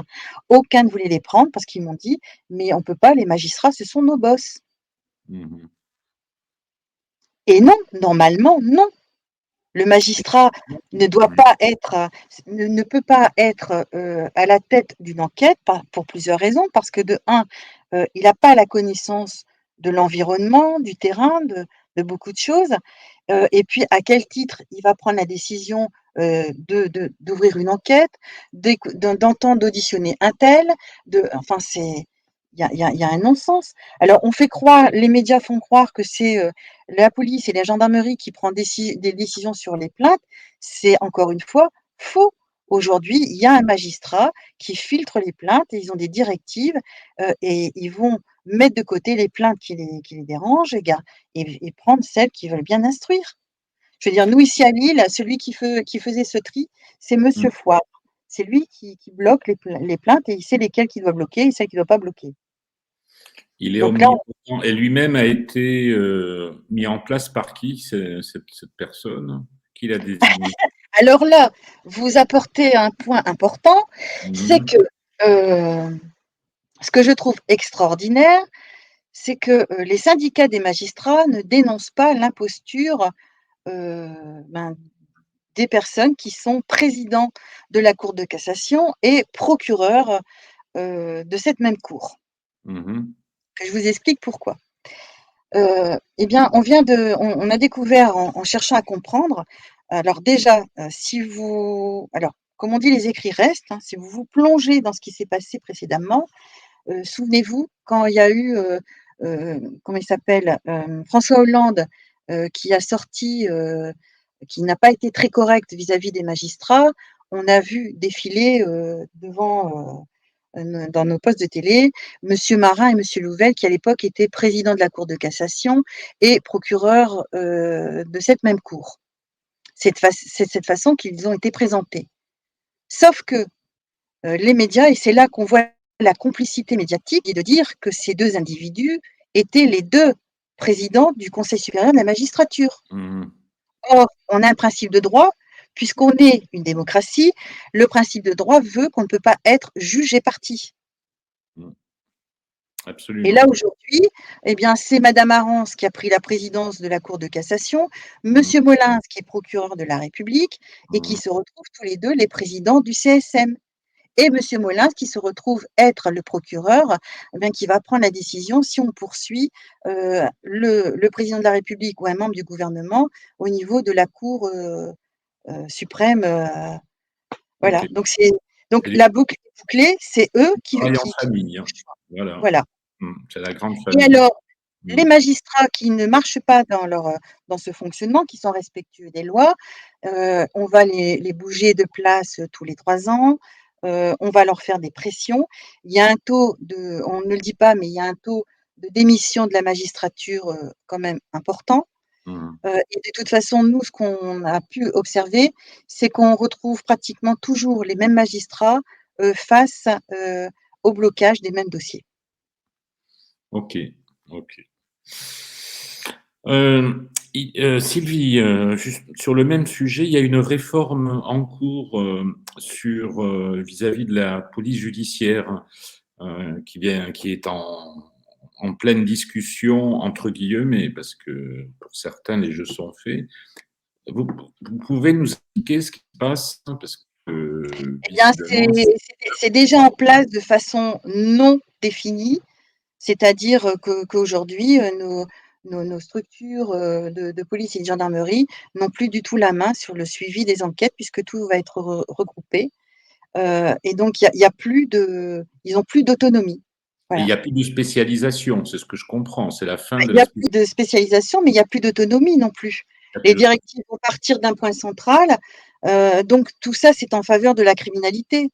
Aucun ne voulait les prendre parce qu'ils m'ont dit: «Mais on peut pas, les magistrats, ce sont nos boss» mhm. et non, normalement, non. Le magistrat ne doit Mhm, pas être, ne peut pas être, à la tête d'une enquête pour plusieurs raisons. Parce que de un, il n'a pas la connaissance de l'environnement, du terrain, de beaucoup de choses, et puis à quel titre il va prendre la décision, d'ouvrir une enquête, d'entendre, d'auditionner un tel, enfin c'est il y a un non-sens. Alors on fait croire les médias font croire que c'est, la police et la gendarmerie qui prend des décisions sur les plaintes, c'est encore une fois faux. Aujourd'hui, il y a un magistrat qui filtre les plaintes et ils ont des directives, et ils vont mettre de côté les plaintes qui les dérangent et prendre celles qui veulent bien instruire. Je veux dire, nous ici à Lille, celui qui faisait ce tri, c'est monsieur mhm. Foire. C'est lui qui bloque les plaintes et il sait lesquelles qu'il doit bloquer et celles qu'il ne doit pas bloquer. Il est Donc là, omnipotent et lui-même a été mis en place par qui, cette personne? Qui l'a désigné? alors là, vous apportez un point important, c'est Mhm, que, heu, ce que je trouve extraordinaire, c'est que, les syndicats des magistrats ne dénoncent pas l'imposture, heu, ben, des personnes qui sont présidents de la Cour de cassation et procureurs, de cette même cour. mhm, Que je vous explique pourquoi. Eh bien, on a découvert en cherchant à comprendre, alors déjà, si vous alors, comme on dit, les écrits restent, hein, si vous vous plongez dans ce qui s'est passé précédemment, souvenez-vous quand il y a eu, comment il s'appelle? François Hollande, qui a sorti, qui n'a pas été très correct vis-à-vis des magistrats. On a vu défiler, devant, dans nos postes de télé, monsieur Marin et monsieur Louvel qui à l'époque étaient présidents de la Cour de cassation et procureurs, de cette même cour. C'est de cette façon qu'ils ont été présentés. Sauf que, les médias et c'est là qu'on voit la complicité médiatique et de dire que ces 2 individus étaient les 2 présidents du Conseil supérieur de la magistrature. mhm. Or, on a un principe de droit, puisqu'on est une démocratie, le principe de droit veut qu'on ne peut pas être juge et partie. Mhm. Et là, Absolument. aujourd'hui, eh bien, c'est madame Arens qui a pris la présidence de la Cour de cassation, Mhm, monsieur Molins qui est procureur de la République et qui mhm. se retrouvent tous les 2 les présidents du CSM et monsieur Molins qui se retrouve être le procureur, eh bien, qui va prendre la décision si on poursuit, le président de la République ou un membre du gouvernement au niveau de la Cour, suprême, Ok. voilà. Donc C'est du la boucle est bouclée, c'est eux travail en qui famille, hein. Voilà. voilà. C'est la grande Et famille. alors, Mhm, les magistrats qui ne marchent pas dans ce fonctionnement, qui sont respectueux des lois, on va les bouger de place, tous les 3 ans, on va leur faire des pressions. Il y a un taux de on ne le dit pas, mais il y a un taux de démission de la magistrature, quand même important, mhm. et de toute façon, nous, ce qu'on a pu observer, c'est qu'on retrouve pratiquement toujours les mêmes magistrats, face, au blocage des mêmes dossiers. Ok, ok. Sylvie, juste sur le même sujet, il y a une réforme en cours vis-à-vis de la police judiciaire qui est en pleine discussion, entre guillemets, parce que pour certains, les jeux sont faits. Vous, vous pouvez nous expliquer ce qui se passe, parce que Eh bien, visiblement, c'est déjà en place de façon non définie, c'est-à-dire, qu'aujourd'hui, nos structures, de police et de gendarmerie n'ont plus du tout la main sur le suivi des enquêtes puisque tout va être regroupé, et donc il y a plus de ils ont plus d'autonomie. Et il Voilà. n'y a plus de spécialisation, c'est ce que je comprends, c'est la fin de Il y la a plus de spécialisation, mais il y a plus d'autonomie non plus. il y a plus Les d'autonomie. directives vont partir d'un point central, donc tout ça, c'est en faveur de la criminalité.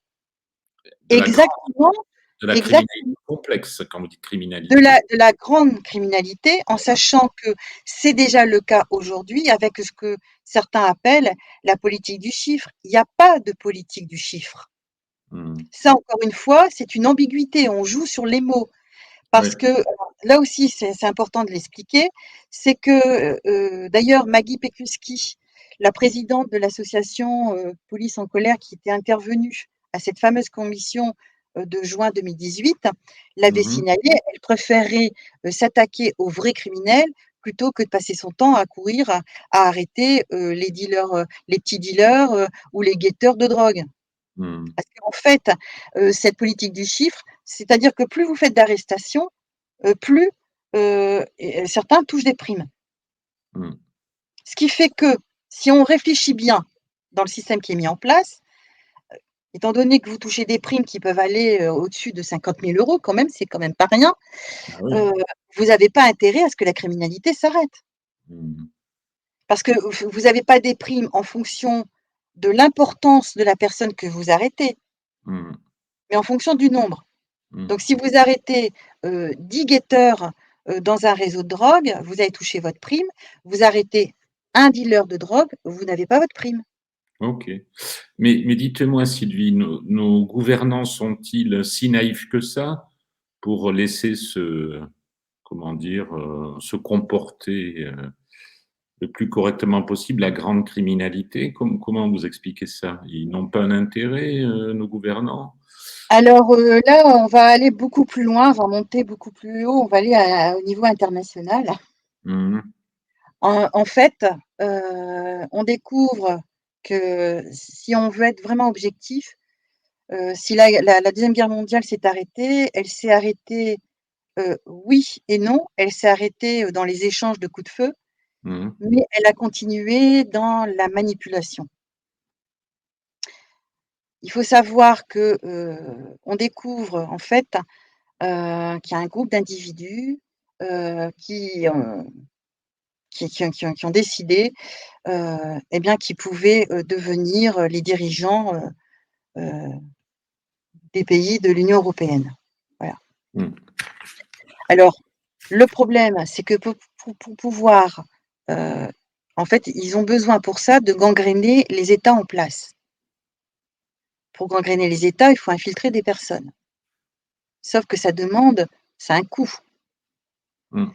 De la grande Exactement, de la criminalité exactement. complexe, quand vous dites De criminalité. la grande criminalité, en sachant que c'est déjà le cas aujourd'hui avec ce que certains appellent la politique du chiffre. Il n'y a pas de politique du chiffre. Mmh. Ça, encore une fois, c'est une ambiguïté. On joue sur les mots Ouais. parce que là aussi, c'est important de l'expliquer. C'est que d'ailleurs, Maggie Pekuski, la présidente de l'association Police en colère, qui était intervenue à cette fameuse commission de juin 2018, l'avait Mmh mh. signalé. Elle préférerait s'attaquer aux vrais criminels plutôt que de passer son temps à courir à arrêter les dealers, les petits dealers ou les guetteurs de drogue. Mmh. Parce qu'en fait, cette politique du chiffre, c'est-à-dire que plus vous faites d'arrestations, plus certains touchent des primes. Mmh. Ce qui fait que si on réfléchit bien dans le système qui est mis en place, étant donné que vous touchez des primes qui peuvent aller au-dessus de 50 000 euros, quand même, c'est quand même pas rien, Ah oui. euh, vous n'avez pas intérêt à ce que la criminalité s'arrête. Mmh. Parce que vous n'avez pas des primes en fonction de l'importance de la personne que vous arrêtez, Mmh. mais en fonction du nombre. Mmh. Donc si vous arrêtez 10 guetteurs dans un réseau de drogue, vous allez toucher votre prime. Vous arrêtez un dealer de drogue, vous n'avez pas votre prime. OK. Mais dites-moi Sylvie, nos gouvernants sont-ils si naïfs que ça pour laisser se comment dire, se comporter, le plus correctement possible la grande criminalité? Comment vous expliquez ça? Ils n'ont pas un intérêt, nos gouvernants? Alors là, on va aller beaucoup plus loin, on va monter beaucoup plus haut, on va aller au niveau international. Mmh mh. En fait, on découvre que si on veut être vraiment objectif, si la 2e guerre mondiale s'est arrêtée, elle s'est arrêtée, oui et non. Elle s'est arrêtée, dans les échanges de coups de feu, Mmh. mais elle a continué dans la manipulation. Il faut savoir que, on découvre en fait, qu'il y a un groupe d'individus, qui ont qui ont décidé, et bien qu'ils pouvaient, devenir, les dirigeants, heu, des pays de l'Union européenne. Voilà. Mmh. Alors, le problème, c'est que pour pouvoir, heu, en fait, ils ont besoin pour ça de gangréner les États en place. Pour gangréner les États, il faut infiltrer des personnes. Sauf que ça a un coût. Mmh.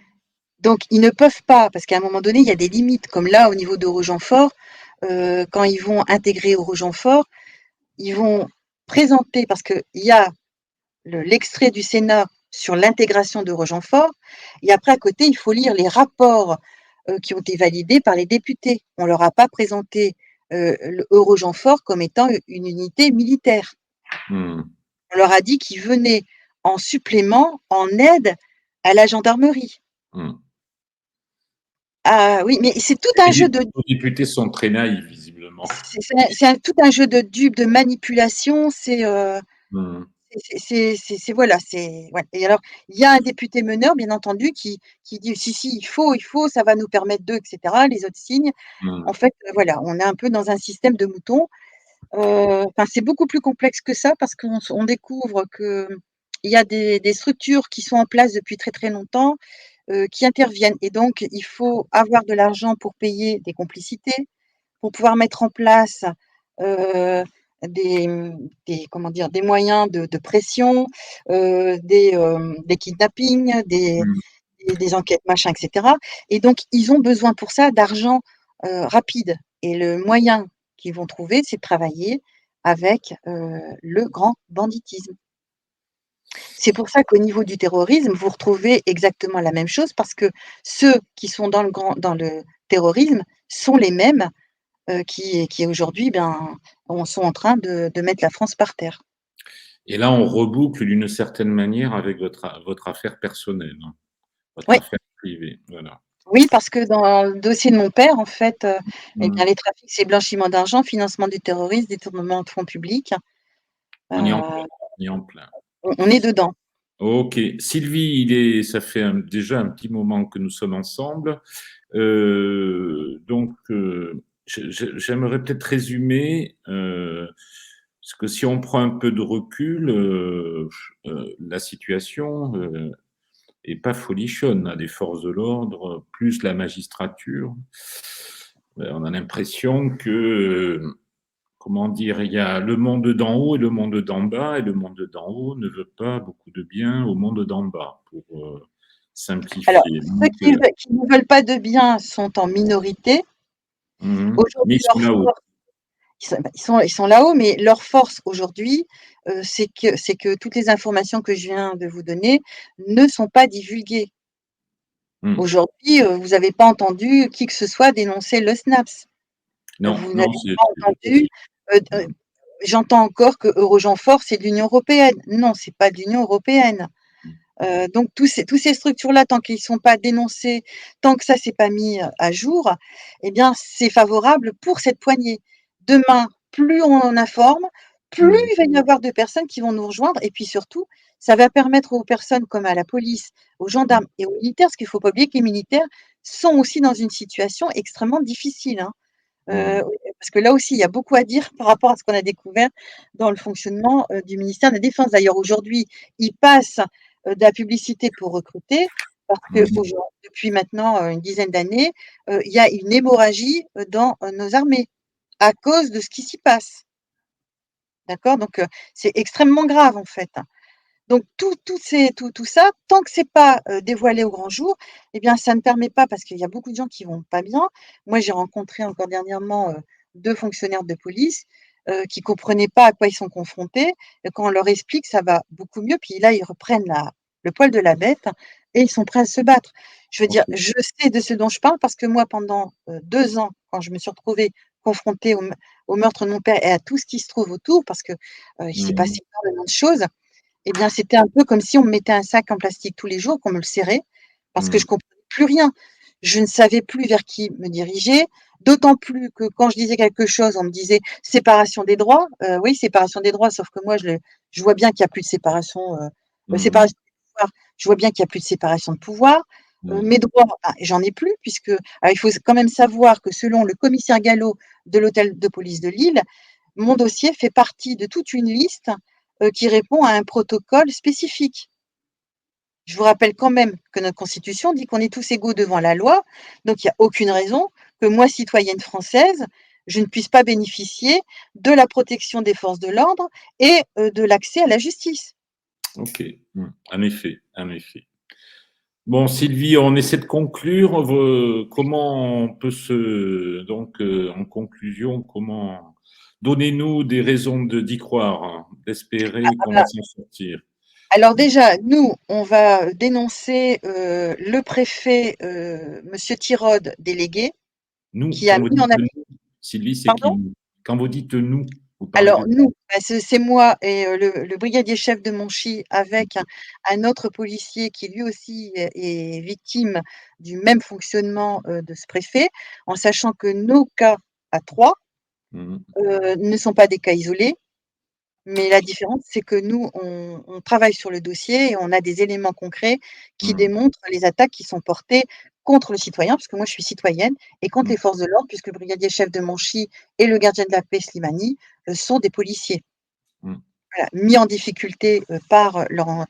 Donc ils ne peuvent pas, parce qu'à un moment donné, il y a des limites, comme là, au niveau d'Eurogenfort, quand ils vont intégrer Eurogenfort, ils vont présenter parce qu'il y a l'extrait du Sénat sur l'intégration d'Eurogenfort et après à côté, il faut lire les rapports, qui ont été validés par les députés. On leur a pas présenté, le Eurogenfort comme étant une unité militaire. Mmh. On leur a dit qu'ils venaient en supplément, en aide à la gendarmerie. Mmh. Ah oui, mais c'est tout un jeu de Nos députés sont très naïfs visiblement. tout un jeu de dupes, de manipulation, Mmh. c'est voilà, c'est ouais et alors, il y a un député meneur, bien entendu, qui dit: «Si, si, il faut, ça va nous permettre de» et cetera, les autres signent. En Mmh. fait, voilà, on est un peu dans un système de moutons. Enfin, c'est beaucoup plus complexe que ça parce on découvre qu'il y a des structures qui sont en place depuis très, très longtemps, qui interviennent et donc il faut avoir de l'argent pour payer des complicités, pour pouvoir mettre en place, heu, des comment dire? Des moyens de pression, des kidnappings, Mmh. des enquêtes machin et cetera et donc ils ont besoin pour ça d'argent, rapide et le moyen qu'ils vont trouver, c'est de travailler avec, le grand banditisme. C'est pour ça qu'au niveau du terrorisme, vous retrouvez exactement la même chose parce que ceux qui sont dans le terrorisme sont les mêmes, qui aujourd'hui, ben, sont en train de mettre la France par terre. Et là, on reboucle d'une certaine manière avec votre affaire personnelle, hein, votre Oui, affaire privée, voilà. oui, parce que dans le dossier de mon père, en fait, et bien, Mmh. les trafics, c'est blanchiment d'argent, financement du terrorisme, détournement de fonds publics. On y est en plein, Heu, on y est en plein. on est dedans. Ok. Sylvie, ça fait déjà un petit moment que nous sommes ensemble. Donc, j'aimerais peut-être résumer, parce que si on prend un peu de recul, la situation est pas folichonne, hein, des forces de l'ordre, plus la magistrature. On a l'impression que, comment dire, il y a le monde d'en haut et le monde d'en bas, et le monde d'en haut ne veut pas beaucoup de bien au monde d'en bas, pour Alors, simplifier. ceux Donc, qui ne veulent pas de bien sont en minorité. mais Aujourd'hui, ils sont là-haut. ils sont là-haut, mais leur force aujourd'hui, c'est que toutes les informations que je viens de vous donner ne sont pas divulguées. Mhm. Aujourd'hui, vous n'avez pas entendu qui que ce soit dénoncer le SNAPS. Non, Vous non, n'avez c'est pas tout à entendu, fait. heu, Mhm. j'entends encore que Eurogenfort, c'est de l'Union européenne. Non, c'est pas de l'Union européenne. Donc tous ces structures-là, tant qu'ils ne sont pas dénoncés, tant que ça s'est pas mis, à jour, eh bien, c'est favorable pour cette poignée. Demain, plus on en informe, plus Mhm. il va y avoir de personnes qui vont nous rejoindre et puis surtout, ça va permettre aux personnes comme à la police, aux gendarmes et aux militaires, parce qu'il ne faut pas oublier que les militaires sont aussi dans une situation extrêmement difficile, hein. Mhm. Parce que là aussi, il y a beaucoup à dire par rapport à ce qu'on a découvert dans le fonctionnement, du ministère de la Défense. D'ailleurs, aujourd'hui, ils passent, de la publicité pour recruter parce Mhm. depuis maintenant, une dizaine d'années, il y a une hémorragie, dans, nos armées à cause de ce qui s'y passe. D'accord? Donc, c'est extrêmement grave, en fait. Donc tout ça, tant que c'est pas, dévoilé au grand jour, eh bien, ça ne permet pas parce qu'il y a beaucoup de gens qui vont pas bien. Moi, j'ai rencontré encore dernièrement, 2 fonctionnaires de police, qui comprenaient pas à quoi ils sont confrontés et quand on leur explique, ça va beaucoup mieux. Puis là, ils reprennent le poil de la bête et ils sont prêts à se battre. Je veux dire, Ok. je sais de ce dont je parle parce que moi, pendant, 2 ans, quand je me suis retrouvée confrontée au meurtre de mon père et à tout ce qui se trouve autour parce que, il s'est Mhm. passé énormément de choses. Eh bien, c'était un peu comme si on me mettait un sac en plastique tous les jours, qu'on me le serrait, parce que je Mhm. comprenais plus rien. Je ne savais plus vers qui me diriger, d'autant plus que quand je disais quelque chose, on me disait: «Séparation des droits». Oui, séparation des droits, sauf que moi je vois bien qu'il y a plus de séparation Mhm. des pouvoirs, je vois bien qu'il y a plus de séparation de pouvoir. Mhm. Mes droits, bah, j'en ai plus puisque alors il faut quand même savoir que selon le commissaire Gallo de l'hôtel de police de Lille, mon dossier fait partie de toute une liste, qui répond à un protocole spécifique. Je vous rappelle quand même que notre constitution dit qu'on est tous égaux devant la loi, donc il y a aucune raison que moi, citoyenne française, je ne puisse pas bénéficier de la protection des forces de l'ordre et de l'accès à la justice. Ok. Mhm. En effet, en effet. Bon, Sylvie, on essaie de conclure. Comment on peut donc, en conclusion, donnez-nous des raisons d'y croire, hein, d'espérer Ah qu'on va bah, s'en sortir. alors déjà, nous, on va dénoncer, le préfet, monsieur Tirode, délégué, Nous, qui a quand vous mis en dites appli nous, Sylvie, c'est qui pardon? nous? Quand vous dites nous, vous parlez Alors de nous, bah, c'est moi et le brigadier chef de Monchy avec un autre policier qui lui aussi est victime du même fonctionnement, de ce préfet, en sachant que nos cas à 3, Mhm. ne sont pas des cas isolés, mais la différence, c'est que nous, on travaille sur le dossier et on a des éléments concrets qui Mhm. démontrent les attaques qui sont portées contre le citoyen, parce que moi je suis citoyenne, et contre Mhm. les forces de l'ordre, puisque le brigadier chef de Monchy et le gardien de la paix Slimani, sont des policiers. Mhm. Voilà, mis en difficulté, par leur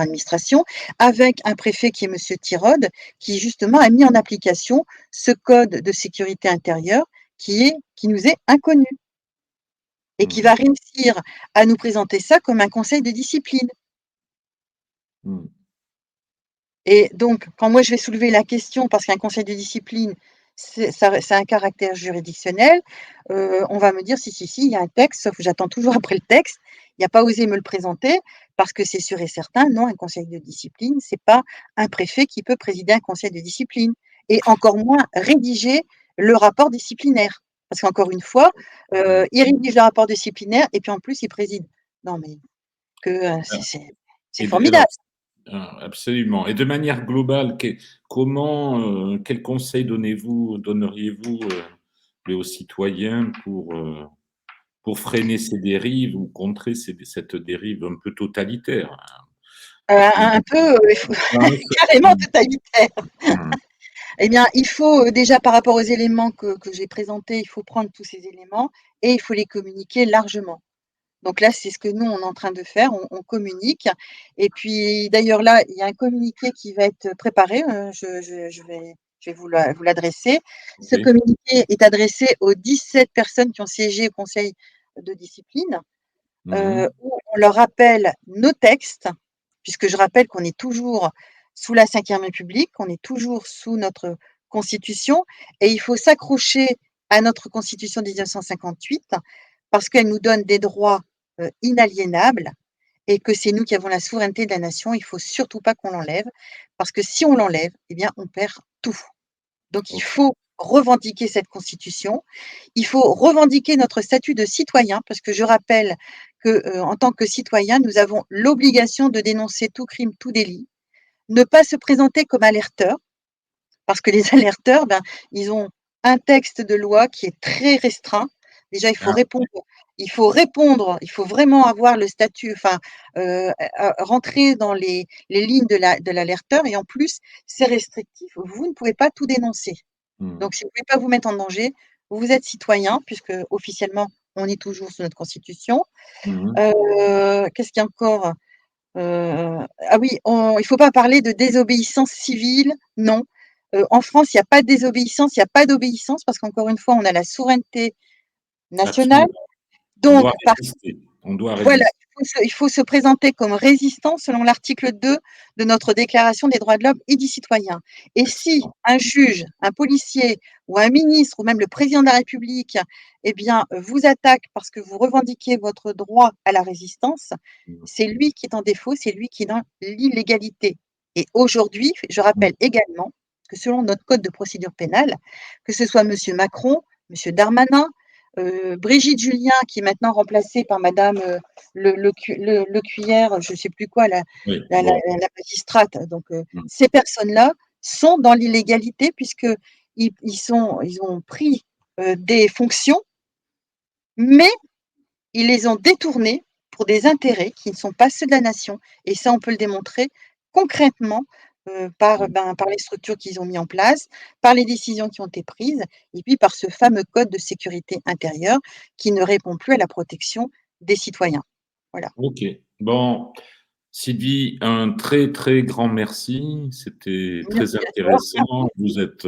administration, avec un préfet qui est monsieur Tirode, qui justement a mis en application ce code de sécurité intérieure qui nous est inconnu et qui Mhm. va réussir à nous présenter ça comme un conseil de discipline. Mhm. Et donc, quand moi je vais soulever la question, parce qu'un conseil de discipline, c'est un caractère juridictionnel, on va me dire: «Si, si, si, il y a un texte», sauf que j'attends toujours après le texte. Il a pas osé me le présenter parce que c'est sûr et certain, non, un conseil de discipline, c'est pas un préfet qui peut présider un conseil de discipline et encore moins rédiger le rapport disciplinaire. Parce qu'encore une fois, Mhm. il rédige le rapport disciplinaire et puis en plus il préside. Non mais que, c'est Alors, formidable. absolument. Et de manière globale, quel conseil donneriez-vous aux citoyens pour freiner ces dérives ou contrer cette dérive un peu totalitaire? Un peu, carrément totalitaire. Mmh. Eh bien, il faut déjà par rapport aux éléments que j'ai présentés, il faut prendre tous ces éléments et il faut les communiquer largement. Donc là, c'est ce que nous, on est en train de faire, on communique et puis d'ailleurs là, il y a un communiqué qui va être préparé, je vais vous l'adresser. Ce OK. communiqué est adressé aux 17 personnes qui ont siégé au conseil de discipline, Mmh. où on leur rappelle nos textes, puisque je rappelle qu'on est toujours sous la Ve République, on est toujours sous notre constitution et il faut s'accrocher à notre constitution de 1958 parce qu'elle nous donne des droits, inaliénables et que c'est nous qui avons la souveraineté de la nation. Il faut surtout pas qu'on l'enlève parce que si on l'enlève, eh bien, on perd tout. Donc il OK. faut revendiquer cette constitution, il faut revendiquer notre statut de citoyen parce que je rappelle que, en tant que citoyen, nous avons l'obligation de dénoncer tout crime, tout délit, ne pas se présenter comme alerteur parce que les alerteurs, ben, ils ont un texte de loi qui est très restreint. Déjà, Ah, il faut vraiment avoir le statut, enfin, rentrer dans les lignes de l'alerteur et en plus, c'est restrictif. Vous ne pouvez pas tout dénoncer. mmh. Donc si vous ne pouvez pas vous mettre en danger, vous êtes citoyen puisque officiellement, on est toujours sous notre constitution. Mmh. Qu'est-ce qu'il y a encore? Ah oui, il ne faut pas parler de désobéissance civile, non. En France, il y a pas de désobéissance, il y a pas d'obéissance parce qu'encore une fois, on a la souveraineté nationale. Absolument. On Donc doit par résister. On doit voilà, résister. il faut se présenter comme résistant selon l'article 2 de notre déclaration des droits de l'homme et du citoyen. Et si Excellent. un juge, un policier ou un ministre ou même le président de la République, eh bien, vous attaque parce que vous revendiquez votre droit à la résistance, Mmh. c'est lui qui est en défaut, c'est lui qui est dans l'illégalité. Et aujourd'hui, je Mmh. rappelle également que selon notre code de procédure pénale, que ce soit monsieur Macron, monsieur Darmanin, Brigitte Julien qui est maintenant remplacée par madame, Lecuyère, je ne sais plus quoi, Oui, la la bon. la magistrate, donc Mmh. ces personnes-là sont dans l'illégalité puisqu'ils ont pris, des fonctions, mais ils les ont détournées pour des intérêts qui ne sont pas ceux de la nation et ça, on peut le démontrer concrètement, Mmh. par les structures qu'ils ont mis en place, par les décisions qui ont été prises et puis par ce fameux code de sécurité intérieure qui ne répond plus à la protection des citoyens. Voilà. OK. Bon, Sylvie, un très, très grand merci. C'était très Merci à toi. intéressant. Vous êtes,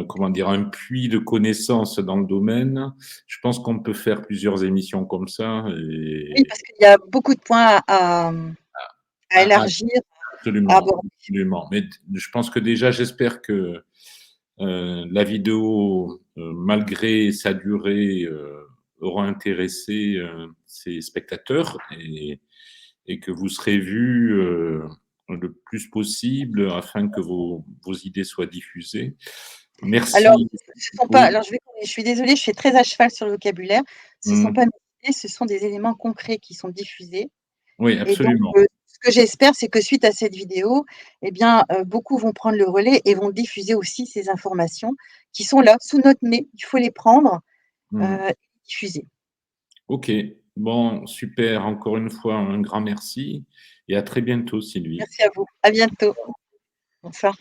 comment dire? Un puits de connaissances dans le domaine. Je pense qu'on peut faire plusieurs émissions comme ça Oui, et parce qu'il y a beaucoup de points à à élargir, à absolument, aborder. absolument. Mais je pense que déjà, j'espère que la vidéo, malgré sa durée, aura intéressé ses spectateurs et que vous serez vus le plus possible afin que vos idées soient diffusées. Alors, Merci. ce sont pas Oui, alors je suis désolée, je suis très à cheval sur le vocabulaire. Ce sont mmh, pas mes idées, ce sont des éléments concrets qui sont diffusés oui, et donc absolument. ce que j'espère, c'est que suite à cette vidéo, eh bien, beaucoup vont prendre le relais et vont diffuser aussi ces informations qui sont là, sous notre nez. Il faut les prendre, Mmh. et diffuser. OK. Bon, super. Encore une fois, un grand merci et à très bientôt, Sylvie. Merci à vous. À bientôt. Bonsoir.